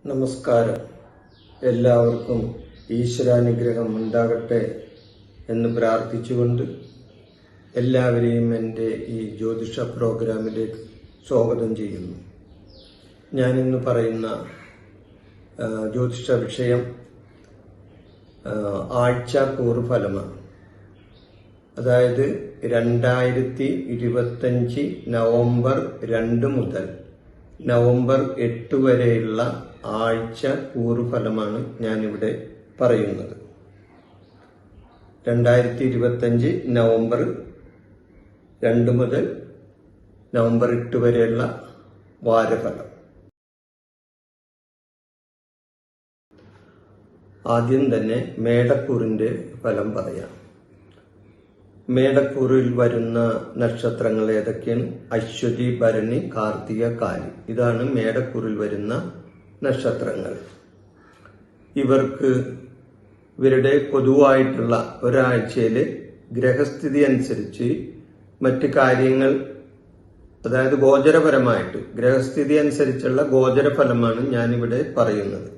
നമസ്കാരം. എല്ലാവർക്കും ഈശ്വരാനുഗ്രഹം ഉണ്ടാകട്ടെ എന്ന് പ്രാർത്ഥിച്ചുകൊണ്ട് എല്ലാവരെയും എൻ്റെ ഈ ജ്യോതിഷ പ്രോഗ്രാമിലേക്ക് സ്വാഗതം ചെയ്യുന്നു. ഞാനിന്ന് പറയുന്ന ജ്യോതിഷ വിഷയം ആഴ്ചക്കൂറ് ഫലമാണ്. അതായത് 2025 നവംബർ 2 മുതൽ നവംബർ 8 വരെയുള്ള ആഴ്ച കൂറുഫലമാണ് ഞാനിവിടെ പറയുന്നത്. 2025 നവംബർ 2 മുതൽ നവംബർ 8 വരെയുള്ള വാരഫലം. ആദ്യം തന്നെ മേടക്കൂറിന്റെ ഫലം പറയാം. മേടക്കൂറിൽ വരുന്ന നക്ഷത്രങ്ങൾ ഏതൊക്കെയാണ്? അശ്വതി, ഭരണി, കാർത്തിക, കാലി. ഇതാണ് മേടക്കൂറിൽ വരുന്ന നക്ഷത്രങ്ങൾ. ഇവരുടെ പൊതുവായിട്ടുള്ള ഒരാഴ്ചയിലെ ഗ്രഹസ്ഥിതി അനുസരിച്ച് മറ്റ് കാര്യങ്ങൾ, അതായത് ഗോചരപരമായിട്ട് ഗ്രഹസ്ഥിതി അനുസരിച്ചുള്ള ഗോചരഫലമാണ് ഞാനിവിടെ പറയുന്നത്.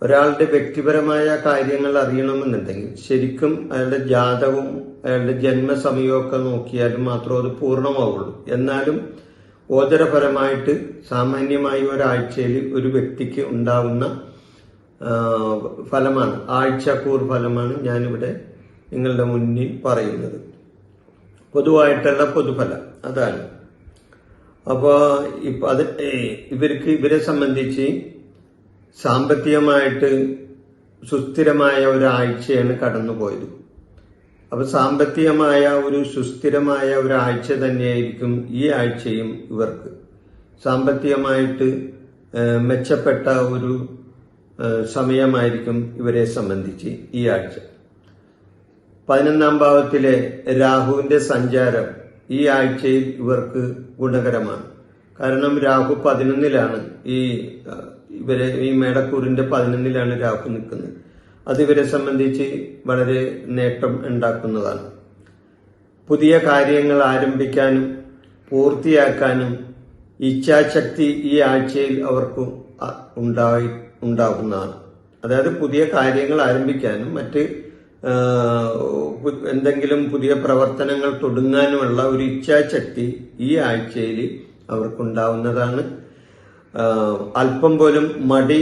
ഒരാളുടെ വ്യക്തിപരമായ കാര്യങ്ങൾ അറിയണമെന്നുണ്ടെങ്കിൽ ശരിക്കും അയാളുടെ ജാതകവും അയാളുടെ ജന്മസമയമൊക്കെ നോക്കിയാലും മാത്രമേ അത് പൂർണ്ണമാവുള്ളൂ. എന്നാലും ഗോചരപരമായിട്ട് സാമാന്യമായി ഒരാഴ്ചയിൽ ഒരു വ്യക്തിക്ക് ഉണ്ടാവുന്ന ഫലമാണ്, ആഴ്ചക്കൂർ ഫലമാണ് ഞാനിവിടെ നിങ്ങളുടെ മുന്നിൽ പറയുന്നത്. പൊതുവായിട്ടുള്ള പൊതുഫലം അതാണ്. അപ്പോൾ ഇവരെ സംബന്ധിച്ച് സാമ്പത്തികമായിട്ട് സുസ്ഥിരമായ ഒരാഴ്ചയാണ് കടന്നുപോയത്. അപ്പൊ സാമ്പത്തികമായ ഒരു സുസ്ഥിരമായ ഒരാഴ്ച തന്നെയായിരിക്കും ഈ ആഴ്ചയും. ഇവർക്ക് സാമ്പത്തികമായിട്ട് മെച്ചപ്പെട്ട ഒരു സമയമായിരിക്കും ഇവരെ സംബന്ധിച്ച് ഈ ആഴ്ച. 11ാം ഭാവത്തിലെ രാഹുവിന്റെ സഞ്ചാരം ഈ ആഴ്ചയിൽ ഇവർക്ക് ഗുണകരമാണ്. കാരണം രാഹു 11ലാണ്, ഈ മേടക്കൂറിന്റെ 11ലാണ് രാഹു നിൽക്കുന്നത്. അത് ഇവരെ സംബന്ധിച്ച് വളരെ നേട്ടം ഉണ്ടാക്കുന്നതാണ്. പുതിയ കാര്യങ്ങൾ ആരംഭിക്കാനും പൂർത്തിയാക്കാനും ഇച്ഛാശക്തി ഈ ആഴ്ചയിൽ അവർക്ക് ഉണ്ടാകുന്നതാണ്. അതായത് പുതിയ കാര്യങ്ങൾ ആരംഭിക്കാനും മറ്റ് എന്തെങ്കിലും പുതിയ പ്രവർത്തനങ്ങൾ തുടങ്ങാനുമുള്ള ഒരു ഇച്ഛാശക്തി ഈ ആഴ്ചയിൽ അവർക്കുണ്ടാവുന്നതാണ്. അല്പം പോലും മടി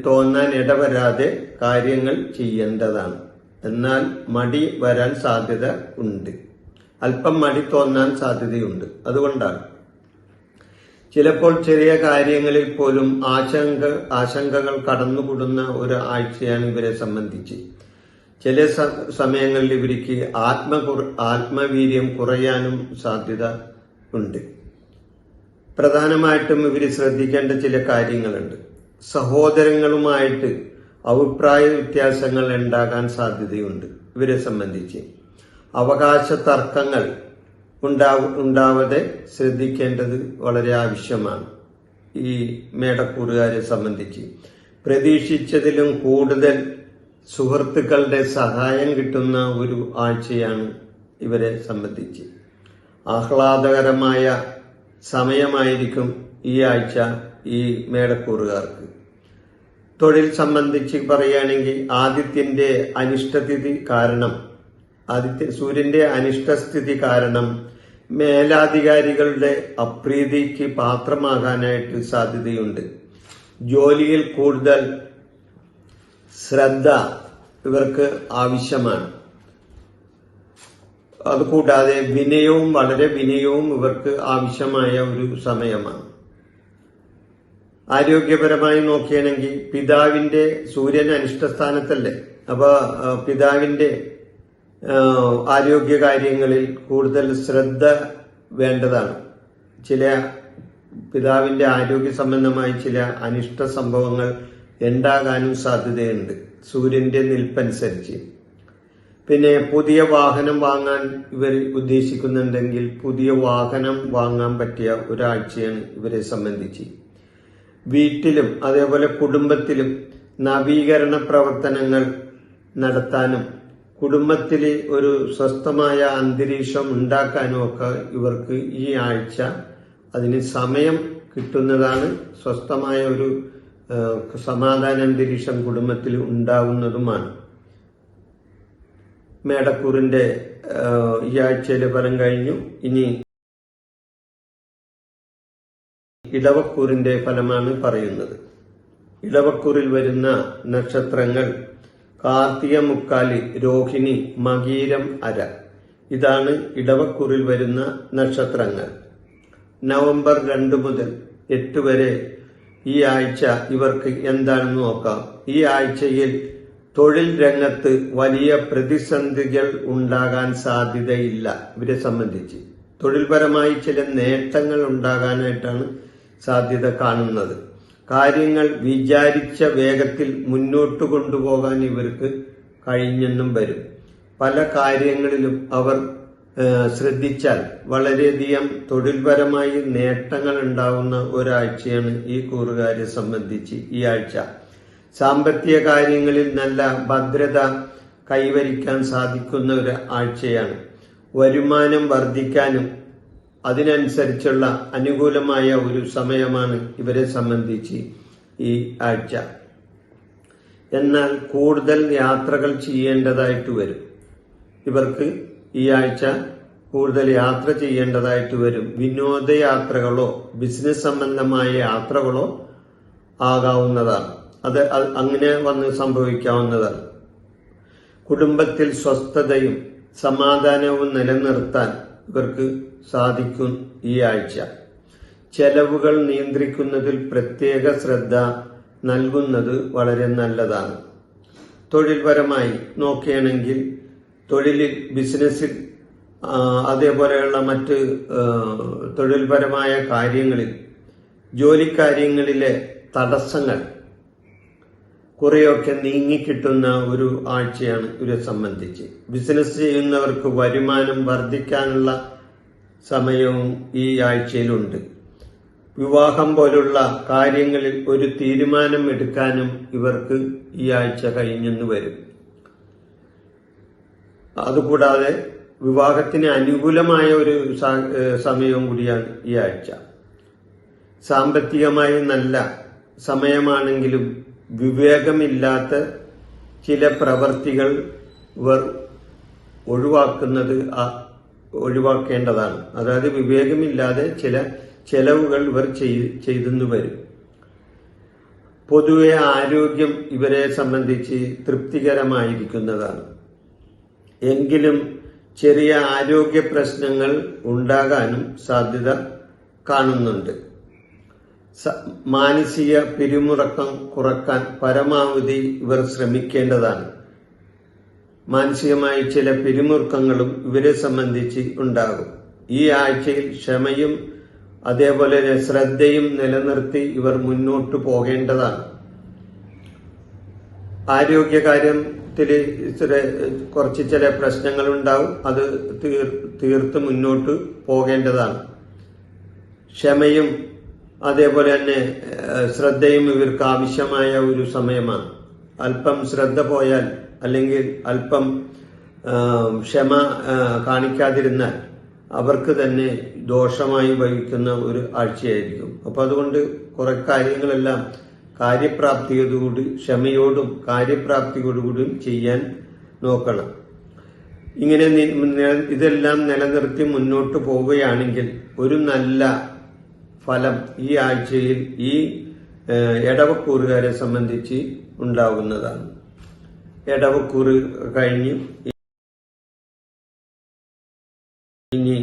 തോന്നാൻ ഇടവരാതെ കാര്യങ്ങൾ ചെയ്യേണ്ടതാണ്. എന്നാൽ മടി വരാൻ സാധ്യത ഉണ്ട്, അല്പം മടി തോന്നാൻ സാധ്യതയുണ്ട്. അതുകൊണ്ടാണ് ചിലപ്പോൾ ചെറിയ കാര്യങ്ങളിൽ പോലും ആശങ്കകൾ കടന്നുകൂടുന്ന ഒരു ആഴ്ചയാണ് ഇവരെ സംബന്ധിച്ച്. ചില സമയങ്ങളിൽ ഇവർക്ക് ആത്മവീര്യം കുറയാനും സാധ്യത ഉണ്ട്. പ്രധാനമായിട്ടും ഇവർ ശ്രദ്ധിക്കേണ്ട ചില കാര്യങ്ങളുണ്ട്. സഹോദരങ്ങളുമായിട്ട് അഭിപ്രായ വ്യത്യാസങ്ങൾ ഉണ്ടാകാൻ സാധ്യതയുണ്ട്. ഇവരെ സംബന്ധിച്ച് അവകാശ തർക്കങ്ങൾ ഉണ്ടാവാതെ ശ്രദ്ധിക്കേണ്ടത് വളരെ ആവശ്യമാണ്. ഈ മേടക്കൂറുകാരെ സംബന്ധിച്ച് പ്രതീക്ഷിച്ചതിലും കൂടുതൽ സുഹൃത്തുക്കളുടെ സഹായം കിട്ടുന്ന ഒരു ആഴ്ചയാണ് ഇവരെ സംബന്ധിച്ച്. ആഹ്ലാദകരമായ സമയമായിരിക്കും ഈ ആഴ്ച ഈ മേടക്കൂറുകാർക്ക്. തൊഴിൽ സംബന്ധിച്ച് പറയുകയാണെങ്കിൽ സൂര്യന്റെ അനിഷ്ടസ്ഥിതി കാരണം മേലാധികാരികളുടെ അപ്രീതിക്ക് പാത്രമാകാനായിട്ട് സാധ്യതയുണ്ട്. ജോലിയിൽ കൂടുതൽ ശ്രദ്ധ ഇവർക്ക് ആവശ്യമാണ്. അതുകൂടാതെ വളരെ വിനയവും ഇവർക്ക് ആവശ്യമായ ഒരു സമയമാണ്. ആരോഗ്യപരമായി നോക്കുകയാണെങ്കിൽ പിതാവിന്റെ സൂര്യൻ അനിഷ്ടസ്ഥാനത്തല്ലേ, അപ്പൊ പിതാവിന്റെ ആരോഗ്യകാര്യങ്ങളിൽ കൂടുതൽ ശ്രദ്ധ വേണ്ടതാണ്. പിതാവിന്റെ ആരോഗ്യ സംബന്ധമായി ചില അനിഷ്ട സംഭവങ്ങൾ ഉണ്ടാകാനും സാധ്യതയുണ്ട് സൂര്യന്റെ നിൽപ്പനുസരിച്ച്. പിന്നെ പുതിയ വാഹനം വാങ്ങാൻ ഇവർ ഉദ്ദേശിക്കുന്നുണ്ടെങ്കിൽ പുതിയ വാഹനം വാങ്ങാൻ പറ്റിയ ഒരാഴ്ചയാണ് ഇവരെ സംബന്ധിച്ച്. വീട്ടിലും അതേപോലെ കുടുംബത്തിലും നവീകരണ പ്രവർത്തനങ്ങൾ നടത്താനും കുടുംബത്തിൽ ഒരു സ്വസ്ഥമായ അന്തരീക്ഷം ഉണ്ടാക്കാനും ഒക്കെ ഇവർക്ക് ഈ ആഴ്ച അതിന് സമയം കിട്ടുന്നതാണ്. സ്വസ്ഥമായ ഒരു സമാധാന അന്തരീക്ഷം കുടുംബത്തിൽ ഉണ്ടാവുന്നതുമാണ്. മേടക്കൂറിന്റെ ഈ ആഴ്ചയിലെ ഫലം കഴിഞ്ഞു. ഇനി ഇടവക്കൂറിന്റെ ഫലമാണ് പറയുന്നത്. ഇടവക്കൂറിൽ വരുന്ന നക്ഷത്രങ്ങൾ കാർത്തിക മുക്കാലി, രോഹിണി, മകീരം, അര. ഇതാണ് ഇടവക്കൂറിൽ വരുന്ന നക്ഷത്രങ്ങൾ. നവംബർ 2 മുതൽ 8 വരെ ഈ ആഴ്ച ഇവർക്ക് എന്താണെന്ന് നോക്കാം. ഈ ആഴ്ചയിൽ തൊഴിൽ രംഗത്ത് വലിയ പ്രതിസന്ധികൾ ഉണ്ടാകാൻ സാധ്യതയില്ല. ഇവരെ സംബന്ധിച്ച് തൊഴിൽപരമായി ചില നേട്ടങ്ങൾ ഉണ്ടാകാനായിട്ടാണ് സാധ്യത കാണുന്നത്. കാര്യങ്ങൾ വിചാരിച്ച വേഗത്തിൽ മുന്നോട്ട് കൊണ്ടുപോകാൻ ഇവർക്ക് കഴിഞ്ഞെന്നും വരും. പല കാര്യങ്ങളിലും അവർ ശ്രദ്ധിച്ചാൽ വളരെയധികം തൊഴിൽപരമായി നേട്ടങ്ങൾ ഉണ്ടാവുന്ന ഒരാഴ്ചയാണ് ഈ കൂറുകാരെ സംബന്ധിച്ച് ഈ ആഴ്ച. സാമ്പത്തിക കാര്യങ്ങളിൽ നല്ല ഭദ്രത കൈവരിക്കാൻ സാധിക്കുന്ന ഒരു ആഴ്ചയാണ്. വരുമാനം വർദ്ധിക്കാനും അതിനനുസരിച്ചുള്ള അനുകൂലമായ ഒരു സമയമാണ് ഇവരെ സംബന്ധിച്ച് ഈ ആഴ്ച. എന്നാൽ കൂടുതൽ യാത്രകൾ ചെയ്യേണ്ടതായിട്ട് വരും. ഇവർക്ക് ഈ ആഴ്ച കൂടുതൽ യാത്ര ചെയ്യേണ്ടതായിട്ട് വരും. വിനോദയാത്രകളോ ബിസിനസ് സംബന്ധമായ യാത്രകളോ ആകാവുന്നതാണ്. അത് അങ്ങനെ വന്ന് സംഭവിക്കാവുന്നതാണ്. കുടുംബത്തിൽ സ്വസ്ഥതയും സമാധാനവും നിലനിർത്താൻ ഇവർക്ക് സാധിക്കും ഈ ആഴ്ച. ചെലവുകൾ നിയന്ത്രിക്കുന്നതിൽ പ്രത്യേക ശ്രദ്ധ നൽകുന്നത് വളരെ നല്ലതാണ്. തൊഴിൽപരമായി നോക്കുകയാണെങ്കിൽ തൊഴിലിൽ, ബിസിനസ്സിൽ, അതേപോലെയുള്ള മറ്റ് തൊഴിൽപരമായ കാര്യങ്ങളിൽ, ജോലിക്കാര്യങ്ങളിലെ തടസ്സങ്ങൾ കുറെയൊക്കെ നീങ്ങിക്കിട്ടുന്ന ഒരു ആഴ്ചയാണ് ഇവരെ സംബന്ധിച്ച്. ബിസിനസ് ചെയ്യുന്നവർക്ക് വരുമാനം വർദ്ധിക്കാനുള്ള സമയവും ഈ ആഴ്ചയിലുണ്ട്. വിവാഹം പോലുള്ള കാര്യങ്ങളിൽ ഒരു തീരുമാനം എടുക്കാനും ഇവർക്ക് ഈ ആഴ്ച കഴിഞ്ഞെന്ന് വരും. അതുകൂടാതെ വിവാഹത്തിന് അനുകൂലമായ ഒരു സമയവും കൂടിയാണ് ഈ ആഴ്ച. സാമ്പത്തികമായി നല്ല സമയമാണെങ്കിലും വിവേകമില്ലാത്ത ചില പ്രവർത്തികൾ ഇവർ ഒഴിവാക്കേണ്ടതാണ്. അതായത് വിവേകമില്ലാതെ ചില ചെലവുകൾ ഇവർ ചെയ്തെന്നു വരും. പൊതുവെ ആരോഗ്യം ഇവരെ സംബന്ധിച്ച് തൃപ്തികരമായിരിക്കുന്നതാണ്. എങ്കിലും ചെറിയ ആരോഗ്യ പ്രശ്നങ്ങൾ ഉണ്ടാകാനും സാധ്യത കാണുന്നുണ്ട്. മാനസിക പിരിമുറുക്കം കുറക്കാൻ പരമാവധി ഇവർ ശ്രമിക്കേണ്ടതാണ്. മാനസികമായി ചില പിരിമുറുക്കങ്ങളും ഇവരെ സംബന്ധിച്ച് ഉണ്ടാകും. ഈ ആഴ്ചയിൽ ക്ഷമയും അതേപോലെ ശ്രദ്ധയും നിലനിർത്തി ഇവർ മുന്നോട്ട് പോകേണ്ടതാണ്. ആരോഗ്യകാര്യത്തിൽ കുറച്ച് ചില പ്രശ്നങ്ങൾ ഉണ്ടാവും. അത് തീർത്ത് മുന്നോട്ട് പോകേണ്ടതാണ്. ക്ഷമയും അതേപോലെ തന്നെ ശ്രദ്ധയും ഇവർക്ക് ആവശ്യമായ ഒരു സമയമാണ്. അല്പം ശ്രദ്ധ പോയാൽ അല്ലെങ്കിൽ അല്പം ക്ഷമ കാണിക്കാതിരുന്നാൽ അവർക്ക് തന്നെ ദോഷമായി ഭവിക്കുന്ന ഒരു ആഴ്ചയായിരിക്കും. അപ്പൊ അതുകൊണ്ട് കുറെ കാര്യങ്ങളെല്ലാം കാര്യപ്രാപ്തിയോടുകൂടി, ക്ഷമയോടും കാര്യപ്രാപ്തിയോടുകൂടിയും ചെയ്യാൻ നോക്കണം. ഇങ്ങനെ ഇതെല്ലാം നിലനിർത്തി മുന്നോട്ട് പോവുകയാണെങ്കിൽ ഒരു നല്ല ഫലം ഈ ആഴ്ചയിൽ ഈ എടവക്കൂറുകാരെ സംബന്ധിച്ച് ഉണ്ടാകുന്നതാണ്. എടവക്കൂറ് കഴിഞ്ഞ് ഇനി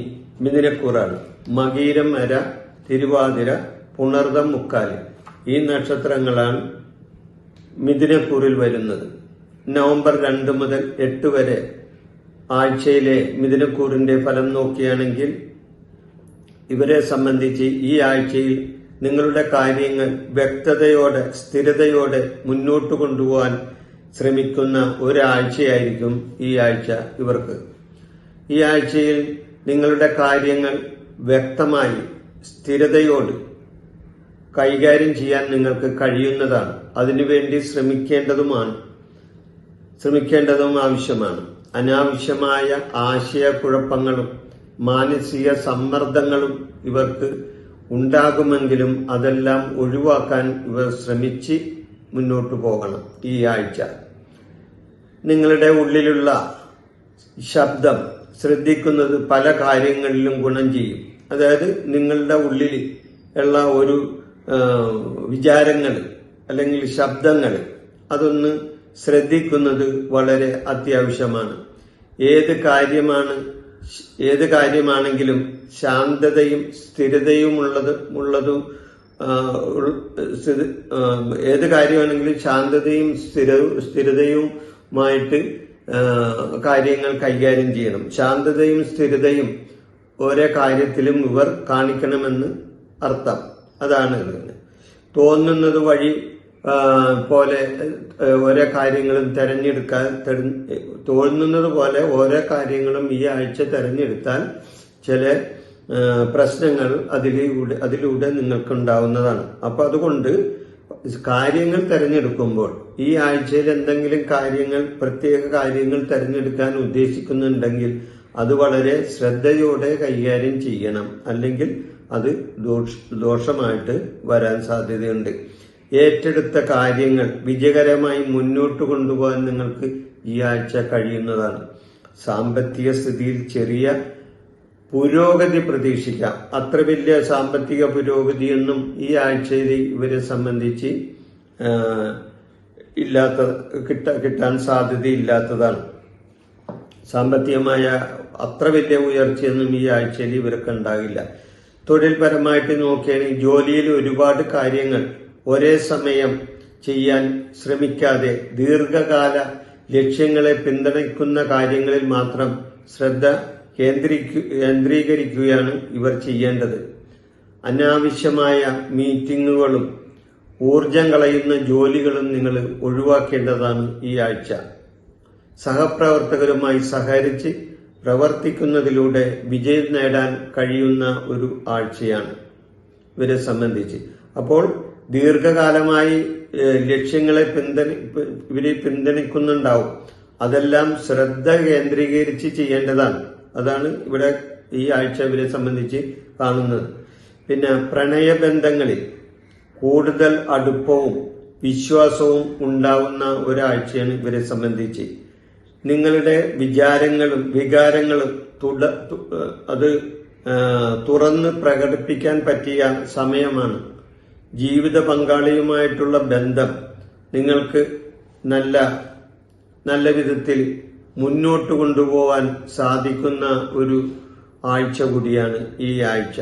മിഥുനക്കൂറാണ്. മകീരം, അര, തിരുവാതിര, പുണർദം, മുക്കാല്. ഈ നക്ഷത്രങ്ങളാണ് മിഥുനക്കൂറിൽ വരുന്നത്. നവംബർ 2 മുതൽ 8 വരെ ആഴ്ചയിലെ മിഥുനക്കൂറിന്റെ ഫലം നോക്കുകയാണെങ്കിൽ ഇവരെ സംബന്ധിച്ച് ഈ ആഴ്ചയിൽ നിങ്ങളുടെ കാര്യങ്ങൾ വ്യക്തതയോടെ, സ്ഥിരതയോടെ മുന്നോട്ട് കൊണ്ടുപോകാൻ ശ്രമിക്കുന്ന ഒരാഴ്ചയായിരിക്കും ഈ ആഴ്ച ഇവർക്ക്. ഈ ആഴ്ചയിൽ നിങ്ങളുടെ കാര്യങ്ങൾ വ്യക്തമായി സ്ഥിരതയോട് കൈകാര്യം ചെയ്യാൻ നിങ്ങൾക്ക് കഴിയുന്നതാണ്. അതിനുവേണ്ടി ശ്രമിക്കേണ്ടതും ആവശ്യമാണ്. അനാവശ്യമായ ആശയക്കുഴപ്പങ്ങളും മാനസിക സമ്മർദ്ദങ്ങളും ഇവർക്ക് ഉണ്ടാകുമെങ്കിലും അതെല്ലാം ഒഴിവാക്കാൻ ഇവർ ശ്രമിച്ച് മുന്നോട്ടു പോകണം. ഈ ആഴ്ച നിങ്ങളുടെ ഉള്ളിലുള്ള ശബ്ദം ശ്രദ്ധിക്കുന്നത് പല കാര്യങ്ങളിലും ഗുണം ചെയ്യും. അതായത് നിങ്ങളുടെ ഉള്ളിൽ ഉള്ള ഒരു വിചാരങ്ങൾ അല്ലെങ്കിൽ ശബ്ദങ്ങൾ അതൊന്ന് ശ്രദ്ധിക്കുന്നത് വളരെ അത്യാവശ്യമാണ്. ഏത് കാര്യമാണെങ്കിലും ശാന്തതയും സ്ഥിരതയും ഏത് കാര്യമാണെങ്കിലും ശാന്തതയും സ്ഥിരതയുമായിട്ട് കാര്യങ്ങൾ കൈകാര്യം ചെയ്യണം. ശാന്തതയും സ്ഥിരതയും ഓരോ കാര്യത്തിലും ഇവർ കാണിക്കണമെന്ന് അർത്ഥം. അതാണ് തോന്നുന്നത് വഴി പോലെ ഓരോ കാര്യങ്ങളും തോന്നുന്നത് പോലെ ഓരോ കാര്യങ്ങളും ഈ ആഴ്ച തെരഞ്ഞെടുത്താൽ ചില പ്രശ്നങ്ങൾ അതിലൂടെ നിങ്ങൾക്കുണ്ടാവുന്നതാണ്. അപ്പൊ അതുകൊണ്ട് കാര്യങ്ങൾ തെരഞ്ഞെടുക്കുമ്പോൾ ഈ ആഴ്ചയിൽ എന്തെങ്കിലും പ്രത്യേക കാര്യങ്ങൾ തെരഞ്ഞെടുക്കാൻ ഉദ്ദേശിക്കുന്നുണ്ടെങ്കിൽ അത് വളരെ ശ്രദ്ധയോടെ കൈകാര്യം ചെയ്യണം. അല്ലെങ്കിൽ അത് ദോഷമായിട്ട് വരാൻ സാധ്യതയുണ്ട്. ഏറ്റെടുത്ത കാര്യങ്ങൾ വിജയകരമായി മുന്നോട്ട് കൊണ്ടുപോകാൻ നിങ്ങൾക്ക് ഈ ആഴ്ച കഴിയുന്നതാണ്. സാമ്പത്തിക സ്ഥിതിയിൽ ചെറിയ പുരോഗതി പ്രതീക്ഷിക്കാം. അത്ര വലിയ സാമ്പത്തിക പുരോഗതിയൊന്നും ഈ ആഴ്ചയിൽ ഇവരെ സംബന്ധിച്ച് കിട്ടാൻ സാധ്യതയില്ലാത്തതാണ്. സാമ്പത്തികമായ അത്ര വലിയ ഉയർച്ചയൊന്നും ഈ ആഴ്ചയിൽ ഇവർക്ക് ഉണ്ടാകില്ല. തൊഴിൽപരമായിട്ട് നോക്കുകയാണെങ്കിൽ ജോലിയിൽ ഒരുപാട് കാര്യങ്ങൾ ഒരേ സമയം ചെയ്യാൻ ശ്രമിക്കാതെ ദീർഘകാല ലക്ഷ്യങ്ങളെ പിന്തുണയ്ക്കുന്ന കാര്യങ്ങളിൽ മാത്രം ശ്രദ്ധ കേന്ദ്രീകരിക്കുകയാണ് ഇവർ ചെയ്യേണ്ടത്. അനാവശ്യമായ മീറ്റിങ്ങുകളും ഊർജം കളയുന്ന ജോലികളും നിങ്ങൾ ഒഴിവാക്കേണ്ടതാണ് ഈ ആഴ്ച. സഹപ്രവർത്തകരുമായി സഹകരിച്ച് പ്രവർത്തിക്കുന്നതിലൂടെ വിജയം നേടാൻ കഴിയുന്ന ഒരു ആഴ്ചയാണ് ഇവരെ സംബന്ധിച്ച്. അപ്പോൾ ദീർഘകാലമായി ലക്ഷ്യങ്ങളെ ഇവരെ പിന്തുണയ്ക്കുന്നുണ്ടാവും. അതെല്ലാം ശ്രദ്ധ കേന്ദ്രീകരിച്ച് ചെയ്യേണ്ടതാണ്. അതാണ് ഇവിടെ ഈ ആഴ്ച ഇവരെ സംബന്ധിച്ച് കാണുന്നത്. പിന്നെ പ്രണയബന്ധങ്ങളിൽ കൂടുതൽ അടുപ്പവും വിശ്വാസവും ഉണ്ടാവുന്ന ഒരാഴ്ചയാണ് ഇവരെ സംബന്ധിച്ച്. നിങ്ങളുടെ വികാരങ്ങളും അത് തുറന്ന് പ്രകടിപ്പിക്കാൻ പറ്റിയ സമയമാണ്. ജീവിത പങ്കാളിയുമായിട്ടുള്ള ബന്ധം നിങ്ങൾക്ക് നല്ല വിധത്തിൽ മുന്നോട്ട് കൊണ്ടുപോകാൻ സാധിക്കുന്ന ഒരു ആഴ്ച കൂടിയാണ് ഈ ആഴ്ച.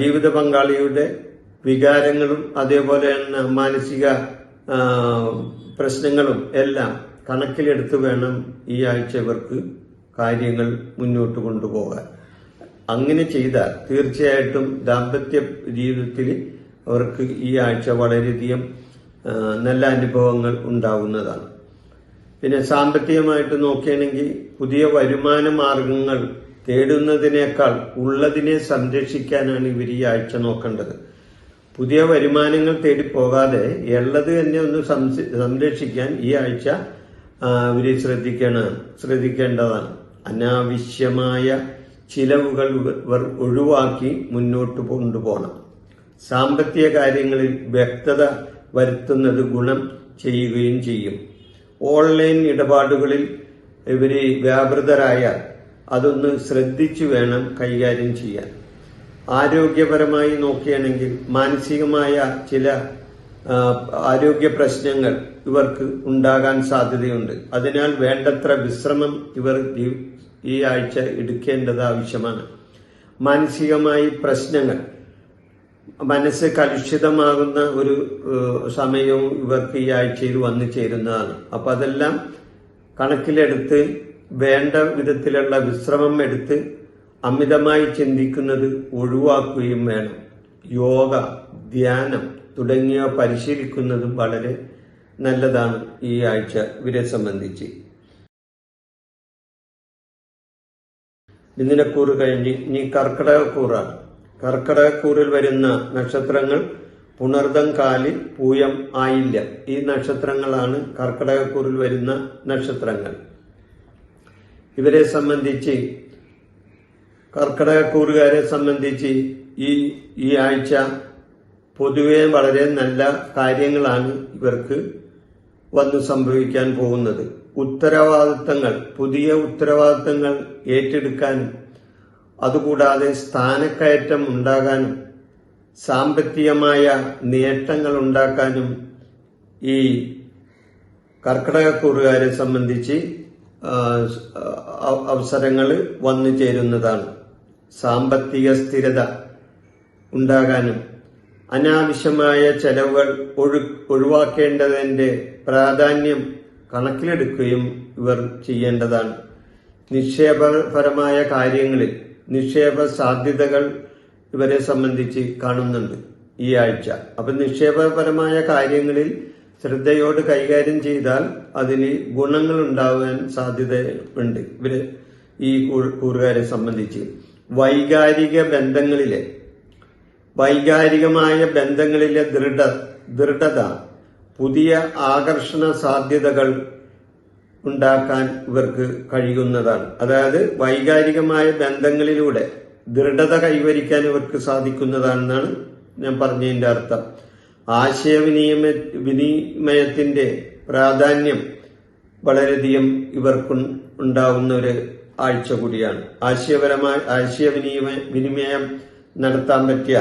ജീവിത പങ്കാളിയുടെ വികാരങ്ങളും അതേപോലെ തന്നെ മാനസിക പ്രശ്നങ്ങളും എല്ലാം കണക്കിലെടുത്ത് വേണം ഈ ആഴ്ച ഇവർക്ക് കാര്യങ്ങൾ മുന്നോട്ട് കൊണ്ടുപോകാൻ. അങ്ങനെ ചെയ്താൽ തീർച്ചയായിട്ടും ദാമ്പത്യ ജീവിതത്തിൽ അവർക്ക് ഈ ആഴ്ച വളരെയധികം നല്ല അനുഭവങ്ങൾ ഉണ്ടാവുന്നതാണ്. പിന്നെ സാമ്പത്തികമായിട്ട് നോക്കുകയാണെങ്കിൽ പുതിയ വരുമാന മാർഗങ്ങൾ തേടുന്നതിനേക്കാൾ ഉള്ളതിനെ സംരക്ഷിക്കാനാണ് ഇവർ ഈ ആഴ്ച നോക്കേണ്ടത്. പുതിയ വരുമാനങ്ങൾ തേടി പോകാതെ ഉള്ളത് തന്നെ ഒന്ന് സംരക്ഷിക്കാൻ ഈ ആഴ്ച ഇവർ ശ്രദ്ധിക്കേണ്ടതാണ്. അനാവശ്യമായ ചിലവുകൾ ഒഴിവാക്കി മുന്നോട്ട് കൊണ്ടുപോകണം. സാമ്പത്തിക കാര്യങ്ങളിൽ വ്യക്തത വരുത്തുന്നത് ഗുണം ചെയ്യുകയും ചെയ്യും. ഓൺലൈൻ ഇടപാടുകളിൽ ഇവര് വ്യാപൃതരായാൽ അതൊന്ന് ശ്രദ്ധിച്ചു വേണം കൈകാര്യം ചെയ്യാൻ. ആരോഗ്യപരമായി നോക്കുകയാണെങ്കിൽ മാനസികമായ ചില ആരോഗ്യ പ്രശ്നങ്ങൾ ഇവർക്ക് ഉണ്ടാകാൻ സാധ്യതയുണ്ട്. അതിനാൽ വേണ്ടത്ര വിശ്രമം ഇവർ ഈ ആഴ്ച എടുക്കേണ്ടത് ആവശ്യമാണ്. മാനസികമായി പ്രശ്നങ്ങൾ മനസ്സ് കലുഷിതമാകുന്ന ഒരു സമയവും ഇവർക്ക് ഈ ആഴ്ചയിൽ വന്നു ചേരുന്നതാണ്. അപ്പൊ അതെല്ലാം കണക്കിലെടുത്ത് വേണ്ട വിധത്തിലുള്ള വിശ്രമം എടുത്ത് അമിതമായി ചിന്തിക്കുന്നത് ഒഴിവാക്കുകയും വേണം. യോഗ, ധ്യാനം തുടങ്ങിയവ പരിശീലിക്കുന്നതും വളരെ നല്ലതാണ് ഈ ആഴ്ച ഇവരെ സംബന്ധിച്ച്. മിഥുനക്കൂറ് കഴിഞ്ഞ് ഇനി കർക്കിടകക്കൂറാണ്. കർക്കിടകക്കൂറിൽ വരുന്ന നക്ഷത്രങ്ങൾ പുണർദം കാലി, പൂയം, ആയില്യം ഈ നക്ഷത്രങ്ങളാണ് കർക്കിടകക്കൂറിൽ വരുന്ന നക്ഷത്രങ്ങൾ. ഇവരെ സംബന്ധിച്ച് കർക്കിടകക്കൂറുകാരെ സംബന്ധിച്ച് ഈ ആഴ്ച പൊതുവെ വളരെ നല്ല കാര്യങ്ങളാണ് ഇവർക്ക് വന്നു സംഭവിക്കാൻ പോകുന്നത്. പുതിയ ഉത്തരവാദിത്തങ്ങൾ ഏറ്റെടുക്കാനും അതുകൂടാതെ സ്ഥാനക്കയറ്റം ഉണ്ടാകാനും സാമ്പത്തികമായ നേട്ടങ്ങൾ ഉണ്ടാക്കാനും ഈ കർക്കിടകക്കൂറുകാരെ സംബന്ധിച്ച് അവസരങ്ങൾ വന്നു ചേരുന്നതാണ്. സാമ്പത്തിക സ്ഥിരത ഉണ്ടാകാനും അനാവശ്യമായ ചെലവുകൾ ഒഴിവാക്കേണ്ടതിന്റെ പ്രാധാന്യം കണക്കിലെടുക്കുകയും ഇവർ ചെയ്യേണ്ടതാണ്. നിക്ഷേപപരമായ കാര്യങ്ങളിൽ നിക്ഷേപ സാധ്യതകൾ ഇവരെ സംബന്ധിച്ച് കാണുന്നുണ്ട് ഈ ആഴ്ച. അപ്പൊ നിക്ഷേപപരമായ കാര്യങ്ങളിൽ ശ്രദ്ധയോട് കൈകാര്യം ചെയ്താൽ അതിന് ഗുണങ്ങൾ ഉണ്ടാവാൻ സാധ്യതയുണ്ട് ഇവര് ഈ കൂറുകാരെ സംബന്ധിച്ച്. വൈകാരികമായ ബന്ധങ്ങളിലെ ദൃഢത പുതിയ ആകർഷണ സാധ്യതകൾ ഉണ്ടാക്കാൻ ഇവർക്ക് കഴിയുന്നതാണ്. അതായത് വൈകാരികമായ ബന്ധങ്ങളിലൂടെ ദൃഢത കൈവരിക്കാൻ ഇവർക്ക് സാധിക്കുന്നതാണെന്നാണ് ഞാൻ പറഞ്ഞതിന്റെ അർത്ഥം. വിനിമയത്തിന്റെ പ്രാധാന്യം വളരെയധികം ഇവർക്ക് ഉണ്ടാവുന്ന ഒരു ആഴ്ച കൂടിയാണ്. ആശയവിനിമയം നടത്താൻ പറ്റിയ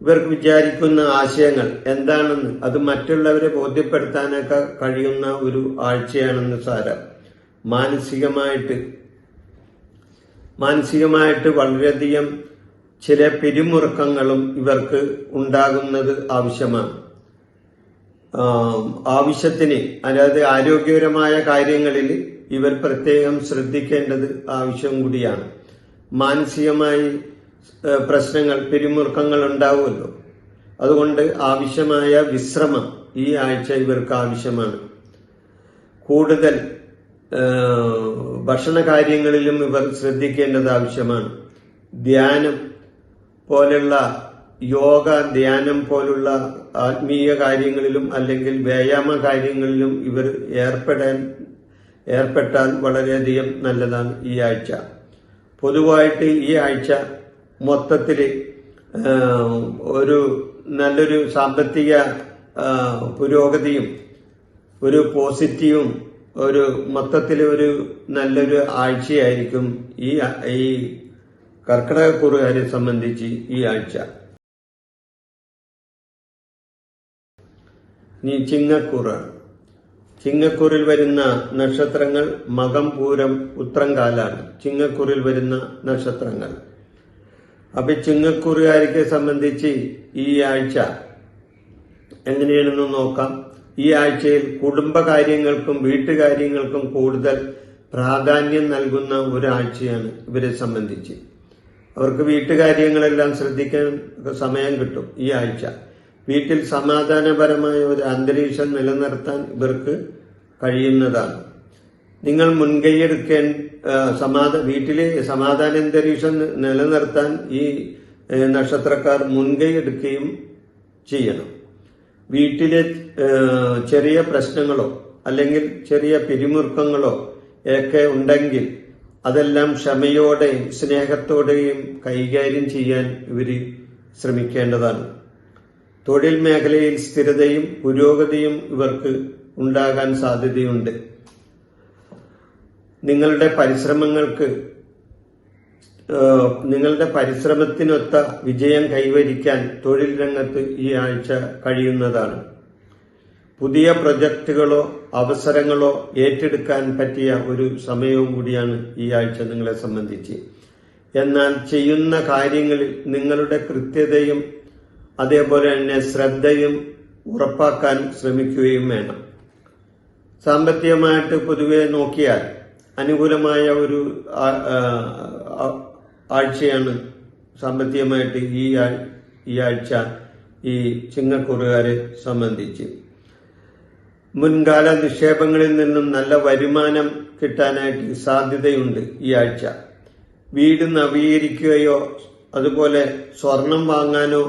ഇവർക്ക് വിചാരിക്കുന്ന ആശയങ്ങൾ എന്താണെന്ന് അത് മറ്റുള്ളവരെ ബോധ്യപ്പെടുത്താനൊക്കെ കഴിയുന്ന ഒരു ആഴ്ചയാണെന്ന് സാരം. മാനസികമായിട്ട് വളരെയധികം ചില പിരിമുറുക്കങ്ങളും ഇവർക്ക് ഉണ്ടാകുന്നത് ആവശ്യമാണ്. ആവശ്യത്തിന് അതായത് ആരോഗ്യപരമായ കാര്യങ്ങളിൽ ഇവർ പ്രത്യേകം ശ്രദ്ധിക്കേണ്ടത് ആവശ്യം കൂടിയാണ്. മാനസികമായി പ്രശ്നങ്ങൾ പിരിമുറുക്കങ്ങൾ ഉണ്ടാവുമല്ലോ, അതുകൊണ്ട് ആവശ്യമായ വിശ്രമം ഈ ആഴ്ച ഇവർക്ക് ആവശ്യമാണ്. കൂടുതൽ ഭക്ഷണ കാര്യങ്ങളിലും ഇവർ ശ്രദ്ധിക്കേണ്ടത് ആവശ്യമാണ്. ധ്യാനം പോലുള്ള ധ്യാനം പോലുള്ള ആത്മീയ കാര്യങ്ങളിലും അല്ലെങ്കിൽ വ്യായാമ കാര്യങ്ങളിലും ഇവർ ഏർപ്പെട്ടാൽ വളരെയധികം നല്ലതാണ് ഈ ആഴ്ച. പൊതുവായിട്ട് ഈ ആഴ്ച മൊത്തത്തിൽ നല്ലൊരു സാമ്പത്തിക പുരോഗതിയും ഒരു പോസിറ്റീവും മൊത്തത്തിൽ നല്ലൊരു ആഴ്ചയായിരിക്കും ഈ കർക്കിടകക്കൂറുകാരെ സംബന്ധിച്ച് ഈ ആഴ്ച. ഇനി ചിങ്ങക്കൂറാണ്. ചിങ്ങക്കൂറിൽ വരുന്ന നക്ഷത്രങ്ങൾ മകം, പൂരം, ഉത്രംകാലാണ് ചിങ്ങക്കൂറിൽ വരുന്ന നക്ഷത്രങ്ങൾ. അപ്പൊ ചിങ്ങക്കൂറുകാരെ സംബന്ധിച്ച് ഈ ആഴ്ച എങ്ങനെയാണെന്ന് നോക്കാം. ഈ ആഴ്ചയിൽ കുടുംബകാര്യങ്ങൾക്കും വീട്ടുകാര്യങ്ങൾക്കും കൂടുതൽ പ്രാധാന്യം നൽകുന്ന ഒരാഴ്ചയാണ് ഇവരെ സംബന്ധിച്ച്. അവർക്ക് വീട്ടുകാര്യങ്ങളെല്ലാം ശ്രദ്ധിക്കാൻ സമയം കിട്ടും ഈ ആഴ്ച. വീട്ടിൽ സമാധാനപരമായ ഒരു അന്തരീക്ഷം നിലനിർത്താൻ ഇവർക്ക് കഴിയുന്നതാണ്. നിങ്ങൾ വീട്ടിലെ സമാധാനാന്തരീക്ഷം നിലനിർത്താൻ ഈ നക്ഷത്രക്കാർ മുൻകൈ എടുക്കുകയും ചെയ്യണം. വീട്ടിലെ ചെറിയ പ്രശ്നങ്ങളോ അല്ലെങ്കിൽ ചെറിയ പിരിമുറുക്കങ്ങളോ ഒക്കെ ഉണ്ടെങ്കിൽ അതെല്ലാം ക്ഷമയോടെയും സ്നേഹത്തോടെയും കൈകാര്യം ചെയ്യാൻ ഇവര് ശ്രമിക്കേണ്ടതാണ്. തൊഴിൽ മേഖലയിൽ സ്ഥിരതയും പുരോഗതിയും ഇവർക്ക് ഉണ്ടാകാൻ സാധ്യതയുണ്ട്. നിങ്ങളുടെ പരിശ്രമത്തിനൊത്ത വിജയം കൈവരിക്കാൻ തൊഴിൽ രംഗത്ത് ഈ ആഴ്ച കഴിയുന്നതാണ്. പുതിയ പ്രൊജക്ടുകളോ അവസരങ്ങളോ ഏറ്റെടുക്കാൻ പറ്റിയ ഒരു സമയവും കൂടിയാണ് ഈ ആഴ്ച നിങ്ങളെ സംബന്ധിച്ച്. എന്നാൽ ചെയ്യുന്ന കാര്യങ്ങളിൽ നിങ്ങളുടെ കൃത്യതയും അതേപോലെ തന്നെ ശ്രദ്ധയും ഉറപ്പാക്കാൻ ശ്രമിക്കുകയും വേണം. സാമ്പത്തികമായിട്ട് പൊതുവെ നോക്കിയാൽ അനുകൂലമായ ഒരു ആഴ്ചയാണ് സാമ്പത്തികമായിട്ട് ഈ ആഴ്ച ഈ ചിങ്ങക്കൂറുകാരെ സംബന്ധിച്ച്. മുൻകാല നിക്ഷേപങ്ങളിൽ നിന്നും നല്ല വരുമാനം കിട്ടാനായിട്ട് സാധ്യതയുണ്ട് ഈ ആഴ്ച. വീട് നവീകരിക്കുകയോ അതുപോലെ സ്വർണം വാങ്ങാനോ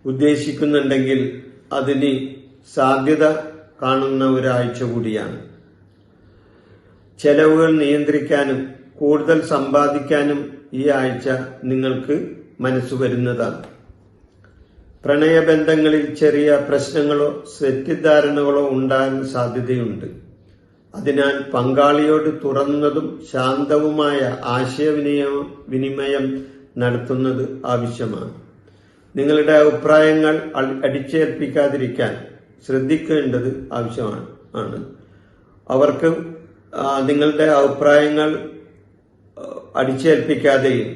ഉദ്ദേശിക്കുന്നുണ്ടെങ്കിൽ അതിന് സാധ്യത കാണുന്ന ഒരാഴ്ച കൂടിയാണ്. ചെലവുകൾ നിയന്ത്രിക്കാനും കൂടുതൽ സമ്പാദിക്കാനും ഈ ആഴ്ച നിങ്ങൾക്ക് മനസ്സു വരുന്നതാണ്. പ്രണയബന്ധങ്ങളിൽ ചെറിയ പ്രശ്നങ്ങളോ തെറ്റിദ്ധാരണകളോ ഉണ്ടാകാൻ സാധ്യതയുണ്ട്. അതിനാൽ പങ്കാളിയോട് തുറന്നതും ശാന്തവുമായ ആശയവിനിമയം നടത്തുന്നത് ആവശ്യമാണ്. നിങ്ങളുടെ അഭിപ്രായങ്ങൾ അടിച്ചേൽപ്പിക്കാതിരിക്കാൻ ശ്രദ്ധിക്കേണ്ടത് ആവശ്യമാണ്. അവർക്ക് നിങ്ങളുടെ അഭിപ്രായങ്ങൾ അടിച്ചേൽപ്പിക്കാതെയും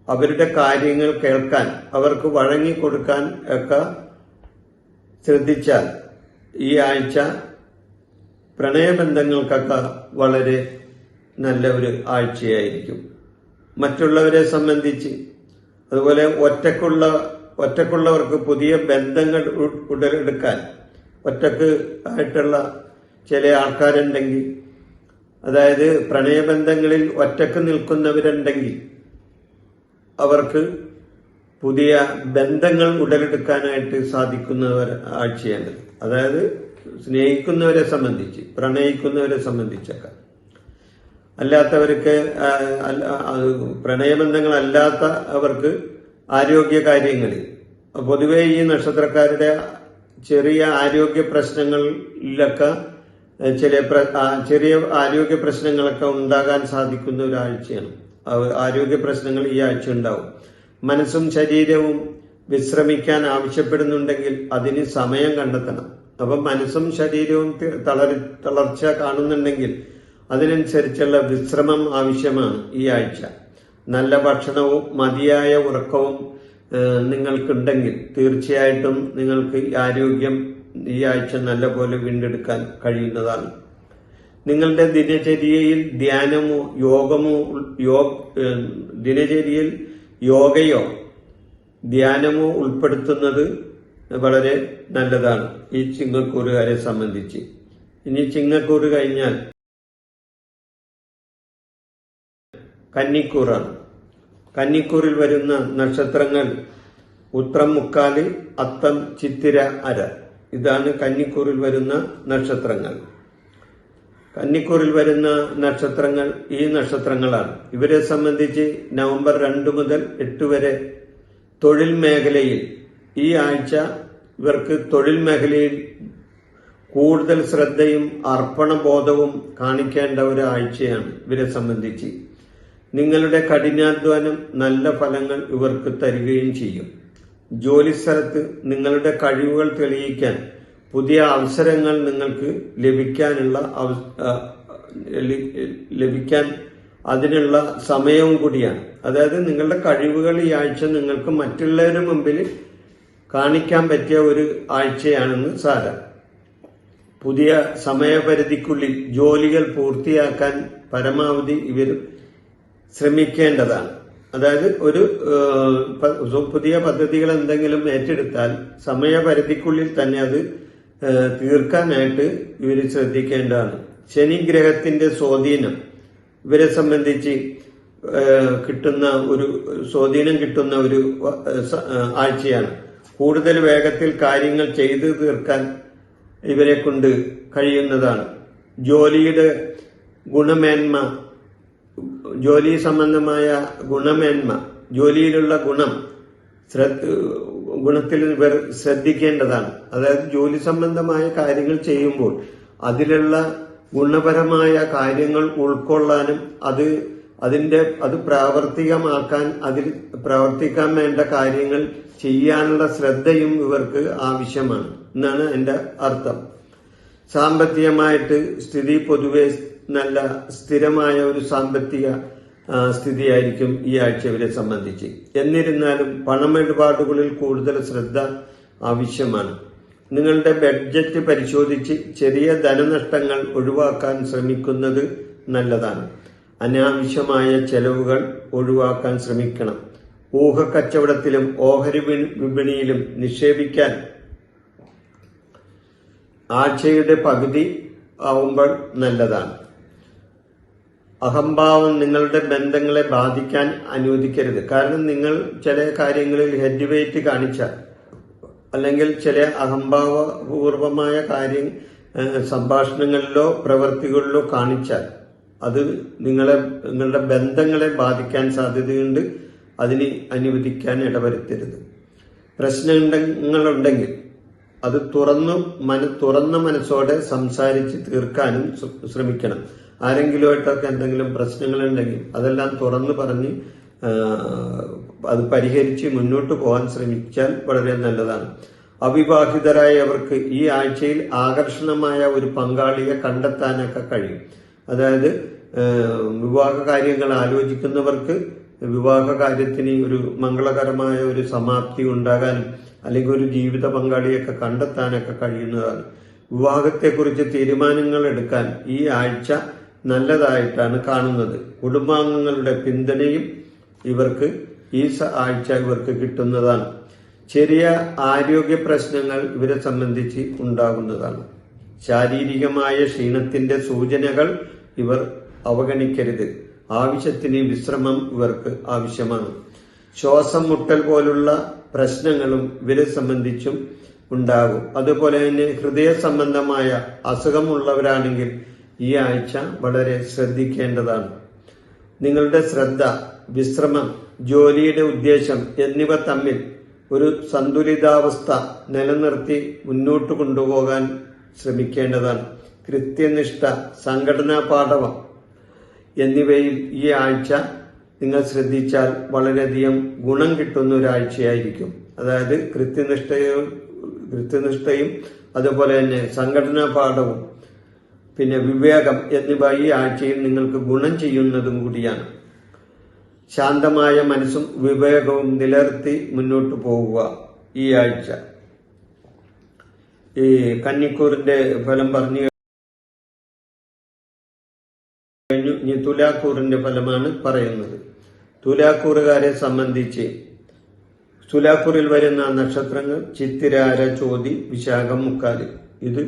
അവരുടെ കാര്യങ്ങൾ കേൾക്കാൻ അവർക്ക് വഴങ്ങിക്കൊടുക്കാൻ ഒക്കെ ശ്രദ്ധിച്ചാൽ ഈ ആഴ്ച പ്രണയബന്ധങ്ങൾക്കൊക്കെ വളരെ നല്ല ഒരു ആഴ്ചയായിരിക്കും. മറ്റുള്ളവരെ സംബന്ധിച്ച് അതുപോലെ ഒറ്റക്കുള്ളവർക്ക് പുതിയ ബന്ധങ്ങൾ ഉടലെടുക്കാൻ ഒറ്റക്ക് ആയിട്ടുള്ള ചില ആൾക്കാരുണ്ടെങ്കിൽ, അതായത് പ്രണയബന്ധങ്ങളിൽ ഒറ്റക്ക് നിൽക്കുന്നവരുണ്ടെങ്കിൽ അവർക്ക് പുതിയ ബന്ധങ്ങൾ ഉടലെടുക്കാനായിട്ട് സാധിക്കുന്ന ആഴ്ചയാണ്. അതായത് സ്നേഹിക്കുന്നവരെ സംബന്ധിച്ച്, പ്രണയിക്കുന്നവരെ സംബന്ധിച്ചൊക്കെ. അല്ലാത്തവർക്ക് പ്രണയബന്ധങ്ങളല്ലാത്ത അവർക്ക് ആരോഗ്യ കാര്യങ്ങളിൽ പൊതുവെ ഈ നക്ഷത്രക്കാരുടെ ചെറിയ ആരോഗ്യ പ്രശ്നങ്ങളിലൊക്കെ ചെറിയ ആരോഗ്യ പ്രശ്നങ്ങളൊക്കെ ഉണ്ടാകാൻ സാധിക്കുന്ന ഒരാഴ്ചയാണ്. ആരോഗ്യ പ്രശ്നങ്ങൾ ഈ ആഴ്ച ഉണ്ടാവും. മനസ്സും ശരീരവും വിശ്രമിക്കാൻ ആവശ്യപ്പെടുന്നുണ്ടെങ്കിൽ അതിന് സമയം കണ്ടെത്തണം. അപ്പം മനസ്സും ശരീരവും തളർച്ച കാണുന്നുണ്ടെങ്കിൽ അതിനനുസരിച്ചുള്ള വിശ്രമം ആവശ്യമാണ് ഈ ആഴ്ച. നല്ല ഭക്ഷണവും മതിയായ ഉറക്കവും നിങ്ങൾക്കുണ്ടെങ്കിൽ തീർച്ചയായിട്ടും നിങ്ങൾക്ക് ആരോഗ്യം ഈ ആഴ്ച നല്ലപോലെ വീണ്ടെടുക്കാൻ കഴിയുന്നതാണ്. നിങ്ങളുടെ ദിനചര്യയിൽ ധ്യാനമോ ദിനചര്യയിൽ യോഗയോ ധ്യാനമോ ഉൾപ്പെടുത്തുന്നത് വളരെ നല്ലതാണ് ഈ ചിങ്ങക്കൂറുകാരെ സംബന്ധിച്ച്. ഇനി ചിങ്ങക്കൂറ് കഴിഞ്ഞാൽ കന്നിക്കൂറാണ്. കന്നിക്കൂറിൽ വരുന്ന നക്ഷത്രങ്ങൾ ഉത്രം, മുക്കാല്, അത്തം, ചിത്തിര, അര. ഇതാണ് കന്നിക്കൂറിൽ വരുന്ന നക്ഷത്രങ്ങൾ. കന്നിക്കൂറിൽ വരുന്ന നക്ഷത്രങ്ങൾ ഈ നക്ഷത്രങ്ങളാണ്. ഇവരെ സംബന്ധിച്ച് നവംബർ 2 മുതൽ 8 വരെ തൊഴിൽ മേഖലയിൽ ഈ ആഴ്ച ഇവർക്ക് തൊഴിൽ മേഖലയിൽ കൂടുതൽ ശ്രദ്ധയും അർപ്പണബോധവും കാണിക്കേണ്ട ഒരു ആഴ്ചയാണ് ഇവരെ സംബന്ധിച്ച്. നിങ്ങളുടെ കഠിനാധ്വാനം നല്ല ഫലങ്ങൾ ഇവർക്ക് തരികയും ചെയ്യും. ജോലിസ്ഥലത്ത് നിങ്ങളുടെ കഴിവുകൾ തെളിയിക്കാൻ പുതിയ അവസരങ്ങൾ നിങ്ങൾക്ക് ലഭിക്കാൻ അതിനുള്ള സമയവും കൂടിയാണ്. അതായത് നിങ്ങളുടെ കഴിവുകൾ ഈ ആഴ്ച നിങ്ങൾക്ക് മറ്റുള്ളവരുടെ മുമ്പിൽ കാണിക്കാൻ പറ്റിയ ഒരു ആഴ്ചയാണെന്ന് സാരം. പുതിയ സമയപരിധിക്കുള്ളിൽ ജോലികൾ പൂർത്തിയാക്കാൻ പരമാവധി ഇവർ ശ്രമിക്കേണ്ടതാണ്. അതായത് ഒരു പുതിയ പദ്ധതികൾ എന്തെങ്കിലും ഏറ്റെടുത്താൽ സമയപരിധിക്കുള്ളിൽ തന്നെ അത് തീർക്കാനായിട്ട് ഇവർ ശ്രദ്ധിക്കേണ്ടതാണ്. ശനി ഗ്രഹത്തിന്റെ സ്വാധീനം ഇവരെ സംബന്ധിച്ച് സ്വാധീനം കിട്ടുന്ന ഒരു ആഴ്ചയാണ്. കൂടുതൽ വേഗത്തിൽ കാര്യങ്ങൾ ചെയ്തു തീർക്കാൻ ഇവരെ കൊണ്ട് കഴിയുന്നതാണ്. ജോലിയുടെ ഗുണമേന്മ, ജോലി സംബന്ധമായ ഗുണമേന്മ, ജോലിയിലുള്ള ഗുണത്തിൽ ഇവർ ശ്രദ്ധിക്കേണ്ടതാണ്. അതായത് ജോലി സംബന്ധമായ കാര്യങ്ങൾ ചെയ്യുമ്പോൾ അതിലുള്ള ഗുണപരമായ കാര്യങ്ങൾ ഉൾക്കൊള്ളാനും അത് പ്രാവർത്തികമാക്കാൻ, അതിൽ പ്രവർത്തിക്കാൻ വേണ്ട കാര്യങ്ങൾ ചെയ്യാനുള്ള ശ്രദ്ധയും ഇവർക്ക് ആവശ്യമാണ് എന്നാണ് എന്റെ അർത്ഥം. സാമ്പത്തികമായിട്ട് സ്ഥിതി പൊതുവെ നല്ല സ്ഥിരമായ ഒരു സാമ്പത്തിക സ്ഥിതിയായിരിക്കും ഈ ആഴ്ച ഇവരെ സംബന്ധിച്ച്. എന്നിരുന്നാലും പണമിടപാടുകളിൽ കൂടുതൽ ശ്രദ്ധ ആവശ്യമാണ്. നിങ്ങളുടെ ബഡ്ജറ്റ് പരിശോധിച്ച് ചെറിയ ധനനഷ്ടങ്ങൾ ഒഴിവാക്കാൻ ശ്രമിക്കുന്നത് നല്ലതാണ്. അനാവശ്യമായ ചെലവുകൾ ഒഴിവാക്കാൻ ശ്രമിക്കണം. ഊഹക്കച്ചവടത്തിലും ഓഹരി വിപണിയിലും നിക്ഷേപിക്കാൻ ആഴ്ചയുടെ പകുതി ആവുമ്പോൾ നല്ലതാണ്. അഹംഭാവം നിങ്ങളുടെ ബന്ധങ്ങളെ ബാധിക്കാൻ അനുവദിക്കരുത്. കാരണം നിങ്ങൾ ചില കാര്യങ്ങളിൽ ഹെഡ് വെയിറ്റ് കാണിച്ചാൽ അല്ലെങ്കിൽ ചില അഹംഭാവപൂർവമായ സംഭാഷണങ്ങളിലോ പ്രവൃത്തികളിലോ കാണിച്ചാൽ അത് നിങ്ങളുടെ ബന്ധങ്ങളെ ബാധിക്കാൻ സാധ്യതയുണ്ട്. അതിന് അനുവദിക്കാൻ ഇടവരുത്തരുത്. പ്രശ്നങ്ങളുണ്ടെങ്കിൽ അത് തുറന്ന മനസ്സോടെ സംസാരിച്ച് തീർക്കാനും ശ്രമിക്കണം. ആരെങ്കിലുമായിട്ടൊക്കെ എന്തെങ്കിലും പ്രശ്നങ്ങളുണ്ടെങ്കിൽ അതെല്ലാം തുറന്നു പറഞ്ഞ് അത് പരിഹരിച്ച് മുന്നോട്ട് പോകാൻ ശ്രമിച്ചാൽ വളരെ നല്ലതാണ്. അവിവാഹിതരായവർക്ക് ഈ ആഴ്ചയിൽ ആകർഷണമായ ഒരു പങ്കാളിയെ കണ്ടെത്താനൊക്കെ കഴിയും. അതായത് വിവാഹ കാര്യങ്ങൾ ആലോചിക്കുന്നവർക്ക് വിവാഹ കാര്യത്തിന് ഒരു മംഗളകരമായ ഒരു സമാപ്തി ഉണ്ടാകാനും അല്ലെങ്കിൽ ഒരു ജീവിത പങ്കാളിയൊക്കെ കണ്ടെത്താനൊക്കെ കഴിയുന്നതാണ്. വിവാഹത്തെക്കുറിച്ച് തീരുമാനങ്ങൾ എടുക്കാൻ ഈ ആഴ്ച നല്ലതായിട്ടാണ് കാണുന്നത്. കുടുംബാംഗങ്ങളുടെ പിന്തുണയും ഈ ആഴ്ച ഇവർക്ക് കിട്ടുന്നതാണ്. ചെറിയ ആരോഗ്യ പ്രശ്നങ്ങൾ ഇവരെ സംബന്ധിച്ച് ഉണ്ടാകുന്നതാണ്. ശാരീരികമായ ക്ഷീണത്തിന്റെ സൂചനകൾ ഇവർ അവഗണിക്കരുത്. ആവശ്യത്തിന് വിശ്രമം ഇവർക്ക് ആവശ്യമാണ്. ശ്വാസം മുട്ടൽ പോലുള്ള പ്രശ്നങ്ങളും ഇവരെ സംബന്ധിച്ചും ഉണ്ടാകും. അതുപോലെ തന്നെ ഹൃദയ സംബന്ധമായ അസുഖമുള്ളവരാണെങ്കിൽ ഈ ആഴ്ച വളരെ ശ്രദ്ധിക്കേണ്ടതാണ്. നിങ്ങളുടെ ശ്രദ്ധ, വിശ്രമം, ജോലിയുടെ ഉദ്ദേശം എന്നിവ തമ്മിൽ ഒരു സന്തുലിതാവസ്ഥ നിലനിർത്തി മുന്നോട്ട് കൊണ്ടുപോകാൻ ശ്രമിക്കേണ്ടതാണ്. കൃത്യനിഷ്ഠ, സംഘടനാ പാഠവം എന്നിവയിൽ ഈ ആഴ്ച നിങ്ങൾ ശ്രദ്ധിച്ചാൽ വളരെയധികം ഗുണം കിട്ടുന്ന ഒരാഴ്ചയായിരിക്കും. അതായത് കൃത്യനിഷ്ഠയും അതുപോലെ തന്നെ സംഘടനാ പാഠവും പിന്നെ വിവേകം എന്നിവ ഈ ആഴ്ചയിൽ നിങ്ങൾക്ക് ഗുണം ചെയ്യുന്നതും കൂടിയാണ്. ശാന്തമായ മനസ്സും വിവേകവും നിലനിർത്തി മുന്നോട്ട് പോവുക ഈ ആഴ്ച. ഈ കന്നിക്കൂറിന്റെ ഫലം പറഞ്ഞു കഴിഞ്ഞു. ഇനി തുലാക്കൂറിന്റെ ഫലമാണ് പറയുന്നത്. തുലാക്കൂറുകാരെ സംബന്ധിച്ച് തുലാക്കൂറിൽ വരുന്ന നക്ഷത്രങ്ങൾ ചിത്തിരാര, ചോതി, വിശാഖം, മുക്കാല്. ഇത്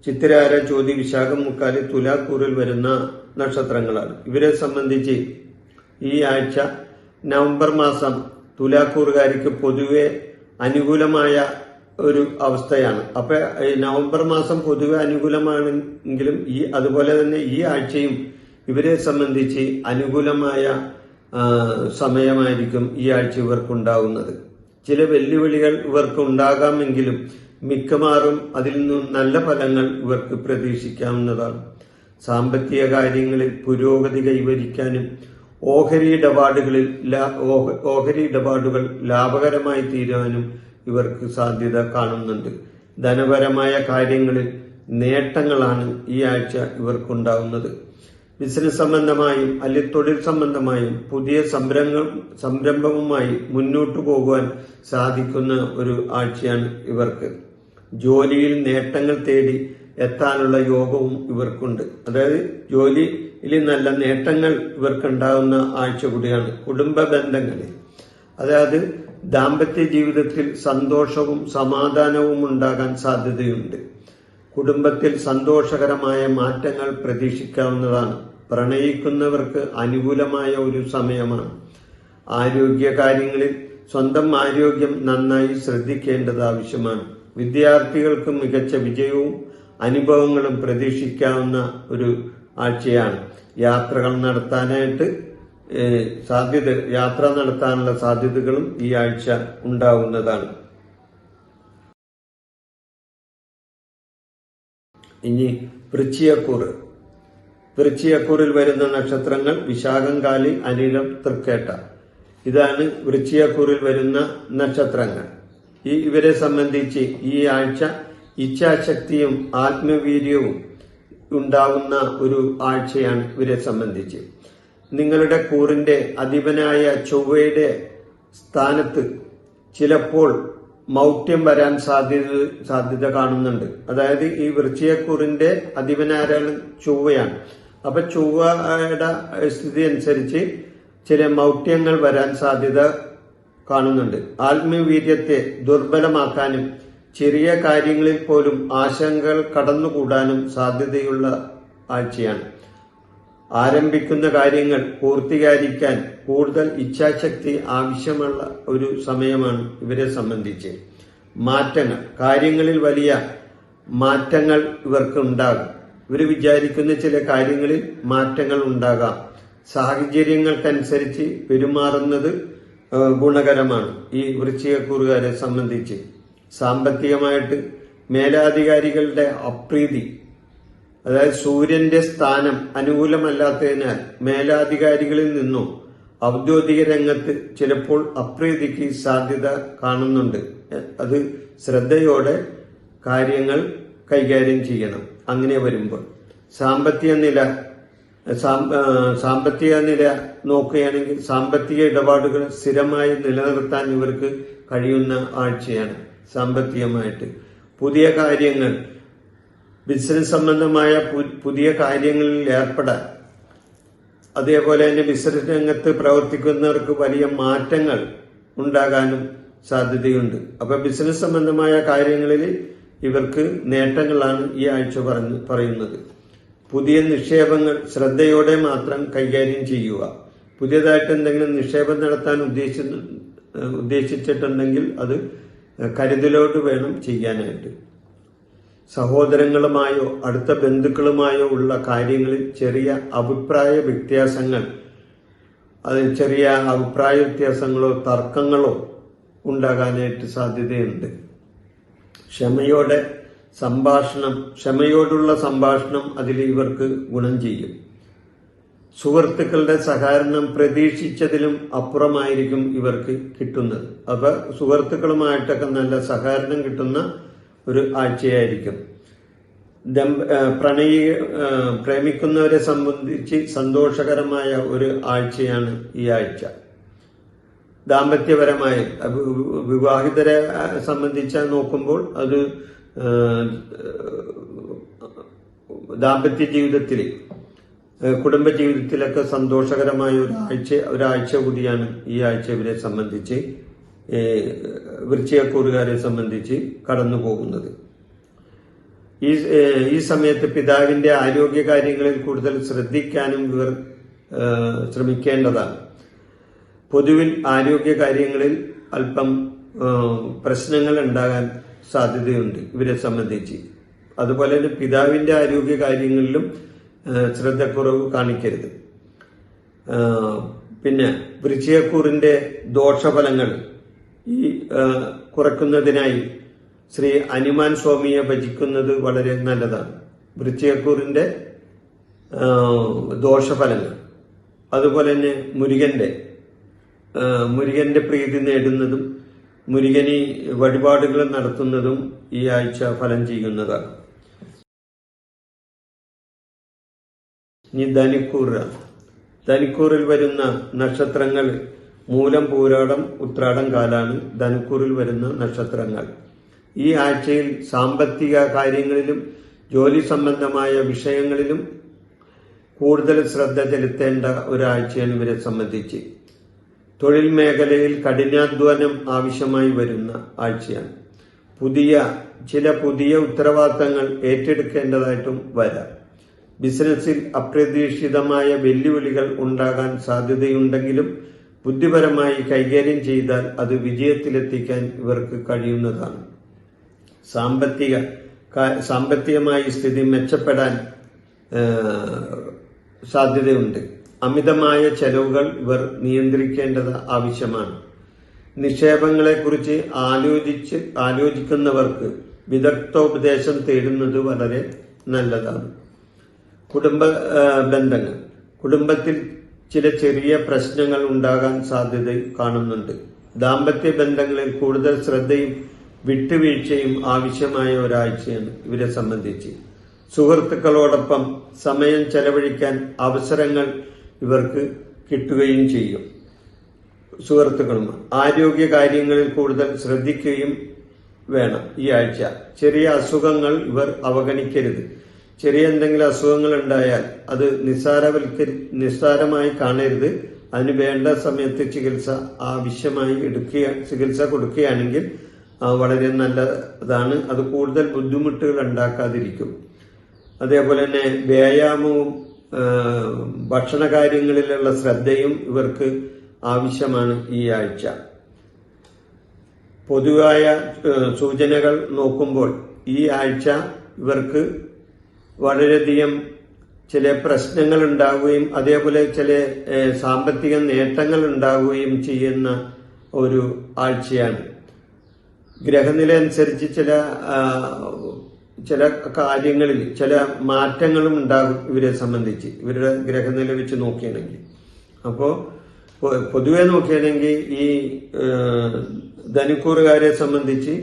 ചിത്തിരാര, ചോതി, വിശാഖം, മുക്കാല് തുലാക്കൂറിൽ വരുന്ന നക്ഷത്രങ്ങളാണ്. ഇവരെ സംബന്ധിച്ച് ഈ ആഴ്ച നവംബർ മാസം തുലാക്കൂറുകാർക്ക് പൊതുവെ അനുകൂലമായ ഒരു അവസ്ഥയാണ്. അപ്പൊ നവംബർ മാസം പൊതുവെ അനുകൂലമാണെങ്കിലും അതുപോലെ തന്നെ ഈ ആഴ്ചയും ഇവരെ സംബന്ധിച്ച് അനുകൂലമായ സമയമായിരിക്കും ഈ ആഴ്ച ഇവർക്കുണ്ടാവുന്നത്. ചില വെല്ലുവിളികൾ ഇവർക്ക് ഉണ്ടാകാമെങ്കിലും മിക്കവാറും അതിൽ നിന്നും നല്ല ഫലങ്ങൾ ഇവർക്ക് പ്രതീക്ഷിക്കാവുന്നതാണ്. സാമ്പത്തിക കാര്യങ്ങളിൽ പുരോഗതി കൈവരിക്കാനും ഓഹരി ഇടപാടുകൾ ലാഭകരമായി തീരാനും ഇവർക്ക് സാധ്യത കാണുന്നുണ്ട്. ധനപരമായ കാര്യങ്ങളിൽ നേട്ടങ്ങളാണ് ഈ ആഴ്ച ഇവർക്കുണ്ടാവുന്നത്. ബിസിനസ് സംബന്ധമായും അല്ലെങ്കിൽ തൊഴിൽ സംബന്ധമായും പുതിയ സംരംഭവുമായി മുന്നോട്ടു പോകുവാൻ സാധിക്കുന്ന ഒരു ആഴ്ചയാണ് ഇവർക്ക്. ജോലിയിൽ നേട്ടങ്ങൾ തേടി എത്താനുള്ള യോഗവും ഇവർക്കുണ്ട്. അതായത് ജോലിയിൽ നല്ല നേട്ടങ്ങൾ ഇവർക്കുണ്ടാകുന്ന ആഴ്ച കൂടിയാണ്. കുടുംബ ബന്ധങ്ങളിൽ, അതായത് ദാമ്പത്യ ജീവിതത്തിൽ സന്തോഷവും സമാധാനവും ഉണ്ടാകാൻ സാധ്യതയുണ്ട്. കുടുംബത്തിൽ സന്തോഷകരമായ മാറ്റങ്ങൾ പ്രതീക്ഷിക്കാവുന്നതാണ്. പ്രണയിക്കുന്നവർക്ക് അനുകൂലമായ ഒരു സമയമാണ്. ആരോഗ്യ കാര്യങ്ങളിൽ സ്വന്തം ആരോഗ്യം നന്നായി ശ്രദ്ധിക്കേണ്ടത് ആവശ്യമാണ്. വിദ്യാർത്ഥികൾക്ക് മികച്ച വിജയവും അനുഭവങ്ങളും പ്രതീക്ഷിക്കാവുന്ന ഒരു ആഴ്ചയാണ്. യാത്ര നടത്താനുള്ള സാധ്യതകളും ഈ ആഴ്ച ഉണ്ടാവുന്നതാണ്. ഇനി വൃശ്ചികക്കൂറിൽ വരുന്ന നക്ഷത്രങ്ങൾ വിശാഖം, കാലി, അനിഴം, തൃക്കേട്ട. ഇതാണ് വൃശ്ചികക്കൂറിൽ വരുന്ന നക്ഷത്രങ്ങൾ. ഇവരെ സംബന്ധിച്ച് ഈ ആഴ്ച ഇച്ഛാശക്തിയും ആത്മവീര്യവും ഉണ്ടാവുന്ന ഒരു ആഴ്ചയാണ് ഇവരെ സംബന്ധിച്ച്. നിങ്ങളുടെ കൂറിന്റെ അധിപനായ ചൊവ്വയുടെ സ്ഥാനത്ത് ചിലപ്പോൾ മൗഢ്യം വരാൻ സാധ്യത കാണുന്നുണ്ട്. അതായത് ഈ വൃശ്ചികക്കൂറിന്റെ അധിപനാരാണ്? ചൊവ്വയാണ്. അപ്പൊ ചൊവ്വയുടെ സ്ഥിതി അനുസരിച്ച് ചില മൗഢ്യങ്ങൾ വരാൻ സാധ്യത കാണുന്നുണ്ട്. ആത്മവീര്യത്തെ ദുർബലമാക്കാനും ചെറിയ കാര്യങ്ങളിൽ പോലും ആശങ്കകൾ കടന്നുകൂടാനും സാധ്യതയുള്ള ആഴ്ചയാണ്. ആരംഭിക്കുന്ന കാര്യങ്ങൾ പൂർത്തീകരിക്കാൻ കൂടുതൽ ഇച്ഛാശക്തി ആവശ്യമുള്ള ഒരു സമയമാണ് ഇവരെ സംബന്ധിച്ച്. മാറ്റങ്ങൾ, കാര്യങ്ങളിൽ വലിയ മാറ്റങ്ങൾ ഇവർക്ക് ഉണ്ടാകും. ഇവർ വിചാരിക്കുന്ന ചില കാര്യങ്ങളിൽ മാറ്റങ്ങൾ ഉണ്ടാകാം. സാഹചര്യങ്ങൾക്കനുസരിച്ച് പെരുമാറുന്നത് ഗുണകരമാണ് ഈ വൃശ്ചികക്കൂറുകാരെ സംബന്ധിച്ച്. സാമ്പത്തികമായിട്ട് മേലധികാരികളുടെ അപ്രീതി, അതായത് സൂര്യന്റെ സ്ഥാനം അനുകൂലമല്ലാത്തതിനാൽ മേലധികാരികളിൽ നിന്നോ ഔദ്യോഗിക രംഗത്ത് ചിലപ്പോൾ അപ്രീതിക്ക് സാധ്യത കാണുന്നുണ്ട്. അത് ശ്രദ്ധയോടെ കാര്യങ്ങൾ കൈകാര്യം ചെയ്യണം. അങ്ങനെ വരുമ്പോൾ സാമ്പത്തിക നില നോക്കുകയാണെങ്കിൽ സാമ്പത്തിക ഇടപാടുകൾ സ്ഥിരമായി നിലനിർത്താൻ ഇവർക്ക് കഴിയുന്ന ആഴ്ചയാണ്. സാമ്പത്തികമായിട്ട് പുതിയ കാര്യങ്ങൾ, ബിസിനസ് സംബന്ധമായ പുതിയ കാര്യങ്ങളിൽ ഏർപ്പെടാൻ, അതേപോലെ തന്നെ ബിസിനസ് രംഗത്ത് പ്രവർത്തിക്കുന്നവർക്ക് വലിയ മാറ്റങ്ങൾ ഉണ്ടാകാനും സാധ്യതയുണ്ട്. അപ്പൊ ബിസിനസ് സംബന്ധമായ കാര്യങ്ങളിൽ ഇവർക്ക് നേട്ടങ്ങളാണ് ഈ ആഴ്ച പറയുന്നത്. പുതിയ നിക്ഷേപങ്ങൾ ശ്രദ്ധയോടെ മാത്രം കൈകാര്യം ചെയ്യുക. പുതിയതായിട്ട് എന്തെങ്കിലും നിക്ഷേപം നടത്താൻ ഉദ്ദേശിച്ചിട്ടുണ്ടെങ്കിൽ അത് കരുതലോട് വേണം ചെയ്യാനായിട്ട്. സഹോദരങ്ങളുമായോ അടുത്ത ബന്ധുക്കളുമായോ ഉള്ള കാര്യങ്ങളിൽ ചെറിയ അഭിപ്രായ വ്യത്യാസങ്ങളോ തർക്കങ്ങളോ ഉണ്ടാകാനായിട്ട് സാധ്യതയുണ്ട്. ക്ഷമയോടുള്ള സംഭാഷണം അതിൽ ഇവർക്ക് ഗുണം ചെയ്യും. സുഹൃത്തുക്കളുടെ സഹകരണം പ്രതീക്ഷിച്ചതിലും അപ്പുറമായിരിക്കും ഇവർക്ക് കിട്ടുന്നത്. അപ്പൊ സുഹൃത്തുക്കളുമായിട്ടൊക്കെ നല്ല സഹകരണം കിട്ടുന്ന ഒരു ആഴ്ചയായിരിക്കും. പ്രേമിക്കുന്നവരെ സംബന്ധിച്ച് സന്തോഷകരമായ ഒരു ആഴ്ചയാണ് ഈ ആഴ്ച. ദാമ്പത്യപരമായ വിവാഹിതരെ സംബന്ധിച്ച് നോക്കുമ്പോൾ അത് ദാമ്പത്യ ജീവിതത്തിൽ, കുടുംബ ജീവിതത്തിലൊക്കെ സന്തോഷകരമായ ഒരാഴ്ച കൂടിയാണ് ഈ ആഴ്ച ഇവരെ സംബന്ധിച്ച്, വൃശ്ചികക്കൂറുകാരെ സംബന്ധിച്ച് കടന്നു പോകുന്നത്. ഈ സമയത്ത് പിതാവിന്റെ ആരോഗ്യ കാര്യങ്ങളിൽ കൂടുതൽ ശ്രദ്ധിക്കാനും ഇവർ ശ്രമിക്കേണ്ടതാണ്. പൊതുവിൽ ആരോഗ്യ കാര്യങ്ങളിൽ അല്പം പ്രശ്നങ്ങൾ ഉണ്ടാകാൻ സാധ്യതയുണ്ട് ഇവരെ സംബന്ധിച്ച്. അതുപോലെ തന്നെ പിതാവിന്റെ ആരോഗ്യ കാര്യങ്ങളിലും ശ്രദ്ധക്കുറവ് കാണിക്കരുത്. പിന്നെ വൃശ്ചികക്കൂറിന്റെ ദോഷഫലങ്ങൾ ഈ കുറയ്ക്കുന്നതിനായി ശ്രീ ഹനുമാൻ സ്വാമിയെ ഭജിക്കുന്നത് വളരെ നല്ലതാണ്. വൃശ്ചികക്കൂറിന്റെ ദോഷഫലങ്ങൾ, അതുപോലെ തന്നെ മുരുകന്റെ പ്രീതി നേടുന്നതും മുരുകനി വഴിപാടുകൾ നടത്തുന്നതും ഈ ആഴ്ച ഫലം ചെയ്യുന്നതാണ്. ഇനി ധനുക്കൂറിൽ വരുന്ന നക്ഷത്രങ്ങൾ മൂലം, പൂരാടം, ഉത്രാടം, കാലാണ് ധനുക്കൂറിൽ വരുന്ന നക്ഷത്രങ്ങൾ. ഈ ആഴ്ചയിൽ സാമ്പത്തിക കാര്യങ്ങളിലും ജോലി സംബന്ധമായ വിഷയങ്ങളിലും കൂടുതൽ ശ്രദ്ധ ചെലുത്തേണ്ട ഒരാഴ്ചയാണ് ഇവരെ സംബന്ധിച്ച്. തൊഴിൽ മേഖലയിൽ കഠിനാധ്വാനം ആവശ്യമായി വരുന്ന ആഴ്ചയാണ്. ചില പുതിയ ഉത്തരവാദിത്തങ്ങൾ ഏറ്റെടുക്കേണ്ടതായിട്ടും വരാം. ബിസിനസ്സിൽ അപ്രതീക്ഷിതമായ വെല്ലുവിളികൾ ഉണ്ടാകാൻ സാധ്യതയുണ്ടെങ്കിലും ബുദ്ധിപരമായി കൈകാര്യം ചെയ്താൽ അത് വിജയത്തിലെത്തിക്കാൻ ഇവർക്ക് കഴിയുന്നതാണ്. സാമ്പത്തികമായി സ്ഥിതി മെച്ചപ്പെടാൻ സാധ്യതയുണ്ട്. അമിതമായ ചെലവുകൾ ഇവർ നിയന്ത്രിക്കേണ്ടത് ആവശ്യമാണ്. നിക്ഷേപങ്ങളെക്കുറിച്ച് ആലോചിക്കുന്നവർക്ക് വിദഗ്ധോപദേശം തേടുന്നത് വളരെ നല്ലതാണ്. ബന്ധങ്ങൾ, കുടുംബത്തിൽ ചില ചെറിയ പ്രശ്നങ്ങൾ ഉണ്ടാകാൻ സാധ്യത കാണുന്നുണ്ട്. ദാമ്പത്യ ബന്ധങ്ങളിൽ കൂടുതൽ ശ്രദ്ധയും വിട്ടുവീഴ്ചയും ആവശ്യമായ ഒരാഴ്ചയാണ് ഇവരെ സംബന്ധിച്ച്. സുഹൃത്തുക്കളോടൊപ്പം സമയം ചെലവഴിക്കാൻ അവസരങ്ങൾ ഇവർക്ക് കിട്ടുകയും ചെയ്യും. സുഹൃത്തുക്കളും ആരോഗ്യ കാര്യങ്ങളിൽ കൂടുതൽ ശ്രദ്ധിക്കുകയും വേണം ഈ ആഴ്ച. ചെറിയ അസുഖങ്ങൾ ഇവർ അവഗണിക്കരുത്. ചെറിയ എന്തെങ്കിലും അസുഖങ്ങൾ ഉണ്ടായാൽ അത് നിസ്സാരമായി കാണരുത്. അതിന് വേണ്ട സമയത്ത് ചികിത്സ കൊടുക്കുകയാണെങ്കിൽ വളരെ നല്ലതാണ്. അത് കൂടുതൽ ബുദ്ധിമുട്ടുകൾ ഉണ്ടാക്കാതിരിക്കും. അതേപോലെ തന്നെ വ്യായാമവും ഭക്ഷണ കാര്യങ്ങളിലുള്ള ശ്രദ്ധയും ഇവർക്ക് ആവശ്യമാണ് ഈ ആഴ്ച. പൊതുവായ സൂചനകൾ നോക്കുമ്പോൾ ഈ ആഴ്ച ഇവർക്ക് വളരെയധികം ചില പ്രശ്നങ്ങൾ ഉണ്ടാവുകയും അതേപോലെ ചില സാമ്പത്തിക നേട്ടങ്ങൾ ഉണ്ടാവുകയും ചെയ്യുന്ന ഒരു ആഴ്ചയാണ്. ഗ്രഹനില അനുസരിച്ച് ചില കാര്യങ്ങളിൽ ചില മാറ്റങ്ങളും ഉണ്ടാകും ഇവരെ സംബന്ധിച്ച്, ഇവരുടെ ഗ്രഹനില വെച്ച് നോക്കുകയാണെങ്കിൽ. അപ്പോൾ പൊതുവെ നോക്കുകയാണെങ്കിൽ ഈ ധനുക്കൂറുകാരെ സംബന്ധിച്ച്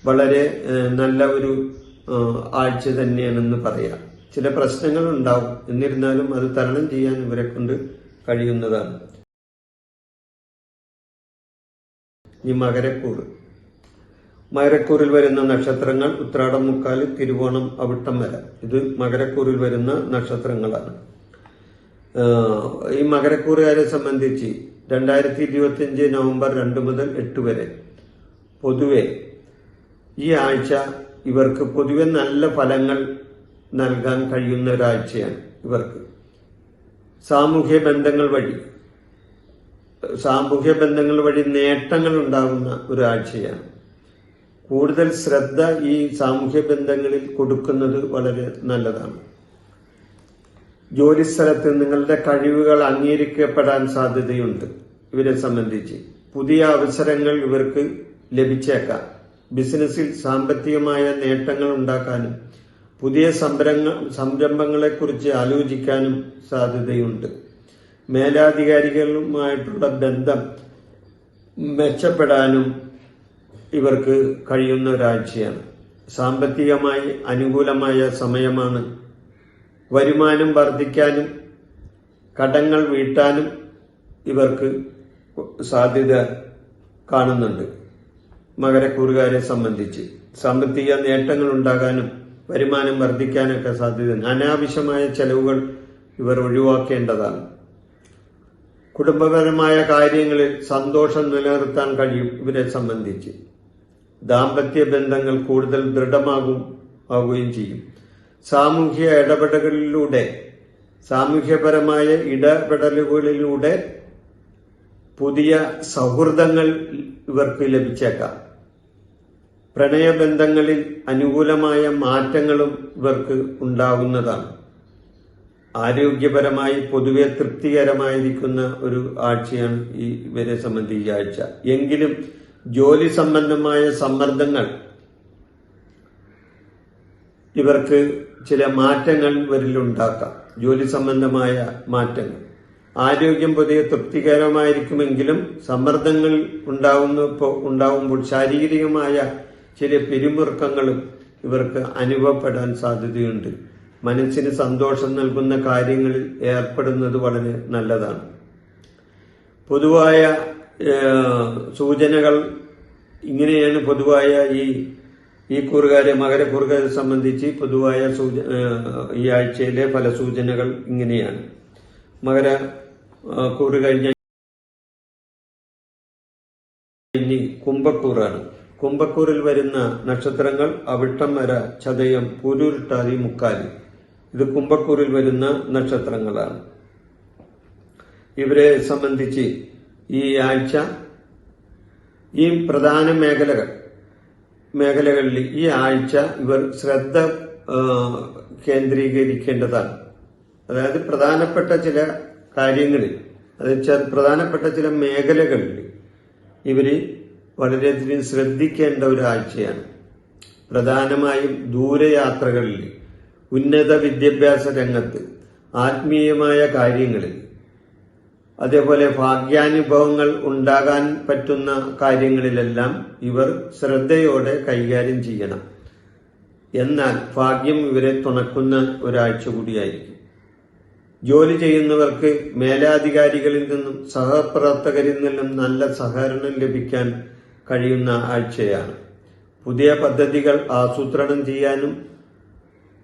വളരെ നല്ല ഒരു ആഴ്ച തന്നെയാണെന്ന് പറയാം. ചില പ്രശ്നങ്ങൾ ഉണ്ടാവും, എന്നിരുന്നാലും അത് തരണം ചെയ്യാൻ ഇവരെ കൊണ്ട് കഴിയുന്നതാണ്. ഈ മകരക്കൂറിൽ വരുന്ന നക്ഷത്രങ്ങൾ ഉത്രാടം, മുക്കാല്, തിരുവോണം, അവിട്ടം വര. ഇത് മകരക്കൂറിൽ വരുന്ന നക്ഷത്രങ്ങളാണ്. ഈ മകരക്കൂറുകാരെ സംബന്ധിച്ച് 2025 നവംബർ 2 മുതൽ 8 വരെ പൊതുവെ ഈ ആഴ്ച ഇവർക്ക് പൊതുവെ നല്ല ഫലങ്ങൾ നൽകാൻ കഴിയുന്ന ഒരാഴ്ചയാണ്. ഇവർക്ക് സാമൂഹ്യ ബന്ധങ്ങൾ വഴി നേട്ടങ്ങൾ ഉണ്ടാകുന്ന ഒരാഴ്ചയാണ്. കൂടുതൽ ശ്രദ്ധ ഈ സാമൂഹ്യ ബന്ധങ്ങളിൽ കൊടുക്കുന്നത് വളരെ നല്ലതാണ്. ജോലിസ്ഥലത്ത് നിങ്ങളുടെ കഴിവുകൾ അംഗീകരിക്കപ്പെടാൻ സാധ്യതയുണ്ട്. ഇവരെ സംബന്ധിച്ച് പുതിയ അവസരങ്ങൾ ഇവർക്ക് ലഭിച്ചേക്കാം. ബിസിനസ്സിൽ സാമ്പത്തികമായ നേട്ടങ്ങൾ ഉണ്ടാക്കാനും പുതിയ സംരംഭങ്ങളെക്കുറിച്ച് ആലോചിക്കാനും സാധ്യതയുണ്ട്. മേലധികാരികളുമായിട്ടുള്ള ബന്ധം മെച്ചപ്പെടാനും ഇവർക്ക് കഴിയുന്ന ഒരാഴ്ചയാണ്. സാമ്പത്തികമായി അനുകൂലമായ സമയമാണ്. വരുമാനം വർദ്ധിക്കാനും കടങ്ങൾ വീട്ടാനും ഇവർക്ക് സാധ്യത കാണുന്നുണ്ട്. മകരക്കൂറുകാരെ സംബന്ധിച്ച് സാമ്പത്തിക നേട്ടങ്ങൾ ഉണ്ടാകാനും വരുമാനം വർദ്ധിക്കാനൊക്കെ സാധ്യതയുണ്ട്. അനാവശ്യമായ ചെലവുകൾ ഇവർ ഒഴിവാക്കേണ്ടതാണ്. കുടുംബപരമായ കാര്യങ്ങളിൽ സന്തോഷം നിലനിർത്താൻ കഴിയും ഇവരെ സംബന്ധിച്ച്. ദാമ്പത്യ ബന്ധങ്ങൾ കൂടുതൽ ദൃഢമാകുകയും ചെയ്യും. സാമൂഹ്യപരമായ ഇടപെടലുകളിലൂടെ പുതിയ സൗഹൃദങ്ങൾ ഇവർക്ക് ലഭിച്ചേക്കാം. പ്രണയബന്ധങ്ങളിൽ അനുകൂലമായ മാറ്റങ്ങളും ഇവർക്ക് ഉണ്ടാകുന്നതാണ്. ആരോഗ്യപരമായി പൊതുവെ തൃപ്തികരമായിരിക്കുന്ന ഒരു ആഴ്ചയാണ് ഇവരെ സംബന്ധിച്ച ഈ ആഴ്ച. എങ്കിലും ജോലി സംബന്ധമായ സമ്മർദ്ദങ്ങൾ ഇവർക്ക് ചില മാറ്റങ്ങൾ ഇവരിലുണ്ടാക്കാം. ജോലി സംബന്ധമായ മാറ്റങ്ങൾ. ആരോഗ്യം പൊതുവെ തൃപ്തികരമായിരിക്കുമെങ്കിലും സമ്മർദ്ദങ്ങൾ ഉണ്ടാവുമ്പോൾ ശാരീരികമായ ചില പിരിമുറുക്കങ്ങളും ഇവർക്ക് അനുഭവപ്പെടാൻ സാധ്യതയുണ്ട്. മനസ്സിന് സന്തോഷം നൽകുന്ന കാര്യങ്ങളിൽ ഏർപ്പെടുന്നത് വളരെ നല്ലതാണ്. പൊതുവായ സൂചനകൾ ഇങ്ങനെയാണ്. പൊതുവായ ഈ കൂറുകാരെ മകരക്കൂറുകാരെ സംബന്ധിച്ച് പൊതുവായ ഈ ആഴ്ചയിലെ പല സൂചനകൾ ഇങ്ങനെയാണ്. മകര കൂറ് കഴിഞ്ഞ ഇനി കുംഭക്കൂറാണ്. കുംഭക്കൂറിൽ വരുന്ന നക്ഷത്രങ്ങൾ അവിട്ടം, വര, ചതയം, പൂരുരുട്ടാതി, മുക്കാലി. ഇത് കുംഭക്കൂറിൽ വരുന്ന നക്ഷത്രങ്ങളാണ്. ഇവരെ സംബന്ധിച്ച് ഈ ആഴ്ച ഈ പ്രധാന മേഖലകളിൽ ഈ ആഴ്ച ഇവർ ശ്രദ്ധ കേന്ദ്രീകരിക്കേണ്ടതാണ്. അതായത് പ്രധാനപ്പെട്ട ചില കാര്യങ്ങളിൽ, അതായത് പ്രധാനപ്പെട്ട ചില മേഖലകളിൽ ഇവര് വളരെയധികം ശ്രദ്ധിക്കേണ്ട ഒരാഴ്ചയാണ്. പ്രധാനമായും ദൂരയാത്രകളിൽ, ഉന്നത വിദ്യാഭ്യാസ രംഗത്ത്, ആത്മീയമായ കാര്യങ്ങളിൽ, അതേപോലെ ഭാഗ്യാനുഭവങ്ങൾ ഉണ്ടാകാൻ പറ്റുന്ന കാര്യങ്ങളിലെല്ലാം ഇവർ ശ്രദ്ധയോടെ കൈകാര്യം ചെയ്യണം. എന്നാൽ ഭാഗ്യം ഇവരെ തുണക്കുന്ന ഒരാഴ്ച കൂടിയായിരിക്കും. ജോലി ചെയ്യുന്നവർക്ക് മേലധികാരികളിൽ നിന്നും സഹപ്രവർത്തകരിൽ നിന്നും നല്ല സഹകരണം ലഭിക്കാൻ കഴിയുന്ന ആഴ്ചയാണ്. പുതിയ പദ്ധതികൾ ആസൂത്രണം ചെയ്യാനും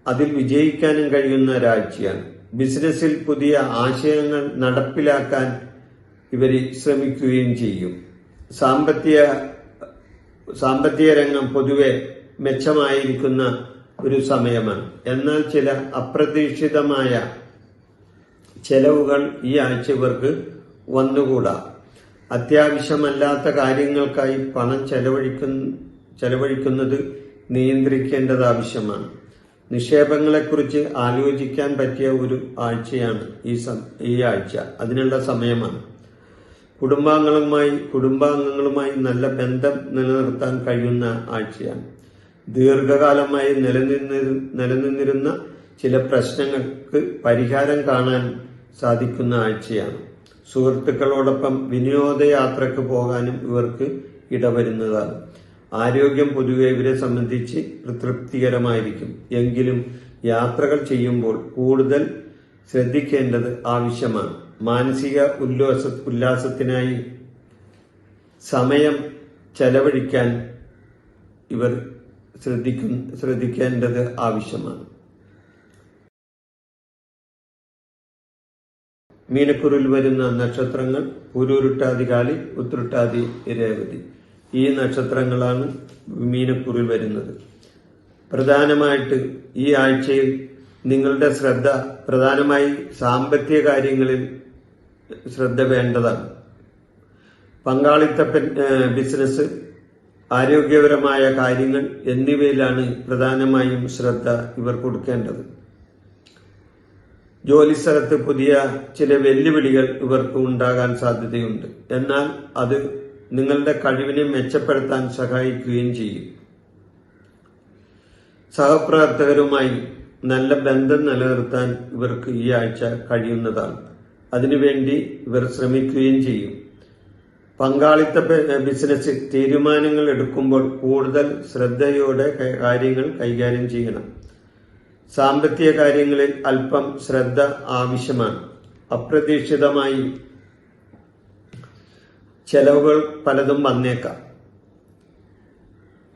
അതിൽ വിജയിക്കാനും കഴിയുന്ന ഒരാഴ്ചയാണ്. ബിസിനസ്സിൽ പുതിയ ആശയങ്ങൾ നടപ്പിലാക്കാൻ ഇവർ ശ്രമിക്കുകയും ചെയ്യും. സാമ്പത്തിക രംഗം പൊതുവെ മെച്ചമായിരിക്കുന്ന ഒരു സമയമാണ്. എന്നാൽ ചില അപ്രതീക്ഷിതമായ ചെലവുകൾ ഈ ആഴ്ച ഇവർക്ക് വന്നുകൂടാ. അത്യാവശ്യമല്ലാത്ത കാര്യങ്ങൾക്കായി പണം ചെലവഴിക്കുന്നത് നിയന്ത്രിക്കേണ്ടത് ആവശ്യമാണ്. നിക്ഷേപങ്ങളെക്കുറിച്ച് ആലോചിക്കാൻ പറ്റിയ ഒരു ആഴ്ചയാണ് ഈ ആഴ്ച. അതിനുള്ള സമയമാണ്. കുടുംബാംഗങ്ങളുമായി നല്ല ബന്ധം നിലനിർത്താൻ കഴിയുന്ന ആഴ്ചയാണ്. ദീർഘകാലമായി നിലനിന്നിരുന്ന ചില പ്രശ്നങ്ങൾക്ക് പരിഹാരം കാണാൻ സാധിക്കുന്ന ആഴ്ചയാണ്. സുഹൃത്തുക്കളോടൊപ്പം വിനോദയാത്രയ്ക്ക് പോകാനും ഇവർക്ക് ഇടവരുന്നതാണ്. ആരോഗ്യം പൊതുവെ ഇവരെ സംബന്ധിച്ച് തൃപ്തികരമായിരിക്കും. എങ്കിലും യാത്രകൾ ചെയ്യുമ്പോൾ കൂടുതൽ ശ്രദ്ധിക്കേണ്ടത് ആവശ്യമാണ്. മാനസിക ഉല്ലാസത്തിനായി സമയം ചെലവഴിക്കാൻ ഇവർ ശ്രദ്ധിക്കേണ്ടത് ആവശ്യമാണ്. മീനക്കുറിൽ വരുന്ന നക്ഷത്രങ്ങൾ പൂരുരുട്ടാതി, ഉത്രട്ടാതി, രേവതി. ഈ നക്ഷത്രങ്ങളാണ് മീനക്കുറിൽ വരുന്നത്. പ്രധാനമായിട്ട് ഈ ആഴ്ചയിൽ നിങ്ങളുടെ ശ്രദ്ധ പ്രധാനമായി സാമ്പത്തിക കാര്യങ്ങളിൽ ശ്രദ്ധ വേണ്ടതാണ്. പങ്കാളിത്ത ബിസിനസ്, ആരോഗ്യപരമായ കാര്യങ്ങൾ എന്നിവയിലാണ് പ്രധാനമായും ശ്രദ്ധ ഇവർ കൊടുക്കേണ്ടത്. ജോലിസ്ഥലത്ത് പുതിയ ചില വെല്ലുവിളികൾ ഇവർക്ക് ഉണ്ടാകാൻ സാധ്യതയുണ്ട്. എന്നാൽ അത് നിങ്ങളുടെ കഴിവിനെ മെച്ചപ്പെടുത്താൻ സഹായിക്കുകയും ചെയ്യും. സഹപ്രവർത്തകരുമായി നല്ല ബന്ധം നിലനിർത്താൻ ഇവർക്ക് ഈ ആഴ്ച കഴിയുന്നതാണ്. അതിനുവേണ്ടി ഇവർ ശ്രമിക്കുകയും ചെയ്യും. പങ്കാളിത്ത ബിസിനസ്സിൽ തീരുമാനങ്ങൾ എടുക്കുമ്പോൾ കൂടുതൽ ശ്രദ്ധയോടെ കാര്യങ്ങൾ കൈകാര്യം ചെയ്യണം. സാമ്പത്തിക കാര്യങ്ങളിൽ അല്പം ശ്രദ്ധ ആവശ്യമാണ്. അപ്രതീക്ഷിതമായി ചെലവുകൾ പലതും വന്നേക്കാം.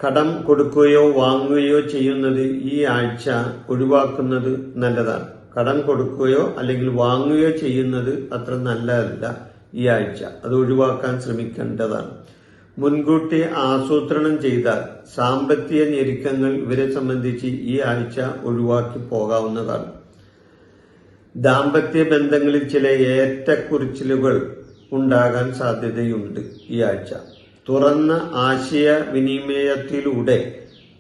കടം കൊടുക്കുകയോ വാങ്ങുകയോ ചെയ്യുന്നത് ഈ ആഴ്ച ഒഴിവാക്കുന്നത് നല്ലതാണ്. കടം കൊടുക്കുകയോ അല്ലെങ്കിൽ വാങ്ങുകയോ ചെയ്യുന്നത് അത്ര നല്ലതല്ല ഈ ആഴ്ച. അത് ഒഴിവാക്കാൻ ശ്രമിക്കേണ്ടതാണ്. മുൻകൂട്ടി ആസൂത്രണം ചെയ്താൽ സാമ്പത്തിക ഞെരുക്കങ്ങൾ ഇവരെ സംബന്ധിച്ച് ഈ ആഴ്ച ഒഴിവാക്കി പോകാവുന്നതാണ്. ദാമ്പത്യ ബന്ധങ്ങളിൽ ചില ഏറ്റക്കുറിച്ചിലുകൾ ഉണ്ടാകാൻ സാധ്യതയുണ്ട് ഈ ആഴ്ച. തുറന്ന ആശയവിനിമയത്തിലൂടെ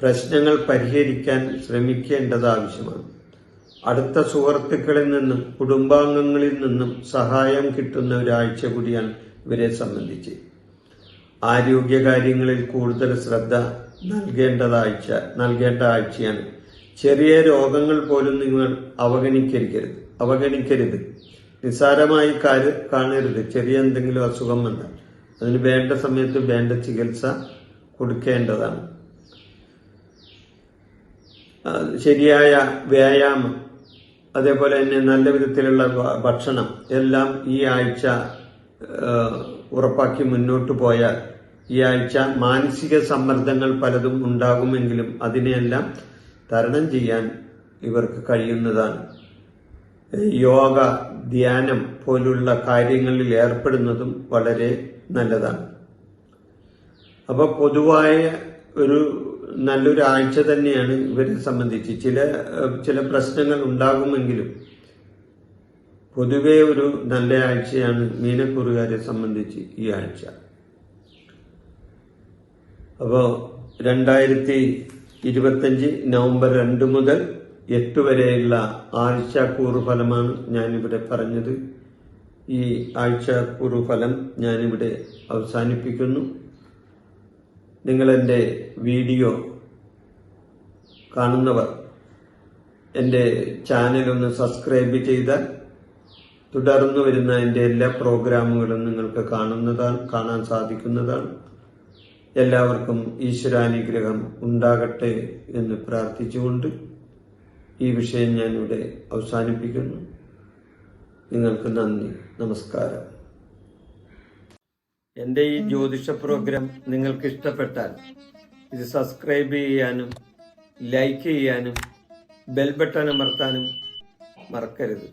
പ്രശ്നങ്ങൾ പരിഹരിക്കാൻ ശ്രമിക്കേണ്ടത് ആവശ്യമാണ്. അടുത്ത സുഹൃത്തുക്കളിൽ നിന്നും കുടുംബാംഗങ്ങളിൽ നിന്നും സഹായം കിട്ടുന്ന ഒരാഴ്ച കൂടിയാണ് ഇവരെ സംബന്ധിച്ച്. ആരോഗ്യകാര്യങ്ങളിൽ കൂടുതൽ ശ്രദ്ധ നൽകേണ്ട ആഴ്ചയാണ്. ചെറിയ രോഗങ്ങൾ പോലും നിങ്ങൾ അവഗണിക്കരുത്. നിസ്സാരമായി കാണരുത്. ചെറിയ എന്തെങ്കിലും അസുഖം വന്നാൽ അതിന് വേണ്ട സമയത്ത് വേണ്ട ചികിത്സ കൊടുക്കേണ്ടതാണ്. ശരിയായ വ്യായാമം, അതേപോലെ തന്നെ നല്ല വിധത്തിലുള്ള ഭക്ഷണം എല്ലാം ഈ ആഴ്ച ഉറപ്പാക്കി മുന്നോട്ട് പോയാൽ ഈ ആഴ്ച മാനസിക സമ്മർദ്ദങ്ങൾ പലതും ഉണ്ടാകുമെങ്കിലും അതിനെയെല്ലാം തരണം ചെയ്യാൻ ഇവർക്ക് കഴിയുന്നതാണ്. യോഗ, ധ്യാനം പോലുള്ള കാര്യങ്ങളിൽ ഏർപ്പെടുന്നതും വളരെ നല്ലതാണ്. അപ്പോൾ പൊതുവായ ഒരു നല്ലൊരു ആഴ്ച തന്നെയാണ് ഇവരെ സംബന്ധിച്ച്. ചില പ്രശ്നങ്ങൾ ഉണ്ടാകുമെങ്കിലും പൊതുവെ ഒരു നല്ല ആഴ്ചയാണ് മീനക്കുറുകാരെ സംബന്ധിച്ച് ഈ ആഴ്ച. അപ്പോൾ 2025 നവംബർ 2 മുതൽ 8 വരെയുള്ള ആഴ്ചക്കൂറ് ഫലമാണ് ഞാനിവിടെ പറഞ്ഞത്. ഈ ആഴ്ചക്കൂറ് ഫലം ഞാനിവിടെ അവസാനിപ്പിക്കുന്നു. നിങ്ങളെൻ്റെ വീഡിയോ കാണുന്നവർ എൻ്റെ ചാനലൊന്ന് സബ്സ്ക്രൈബ് ചെയ്താൽ തുടർന്നു വരുന്ന എൻ്റെ എല്ലാ പ്രോഗ്രാമുകളും നിങ്ങൾക്ക് കാണാൻ സാധിക്കുന്നതാണ്. എല്ലാവർക്കും ഈശ്വരാനുഗ്രഹം ഉണ്ടാകട്ടെ എന്ന് പ്രാർത്ഥിച്ചുകൊണ്ട് ഈ വിഷയം ഞാനിവിടെ അവസാനിപ്പിക്കുന്നു. നിങ്ങൾക്ക് നന്ദി, നമസ്കാരം. എൻ്റെ ഈ ജ്യോതിഷ പ്രോഗ്രാം നിങ്ങൾക്ക് ഇഷ്ടപ്പെട്ടാൽ ഇത് സബ്സ്ക്രൈബ് ചെയ്യാനും ലൈക്ക് ചെയ്യാനും ബെൽ ബട്ടൺ അമർത്താനും മറക്കരുത്.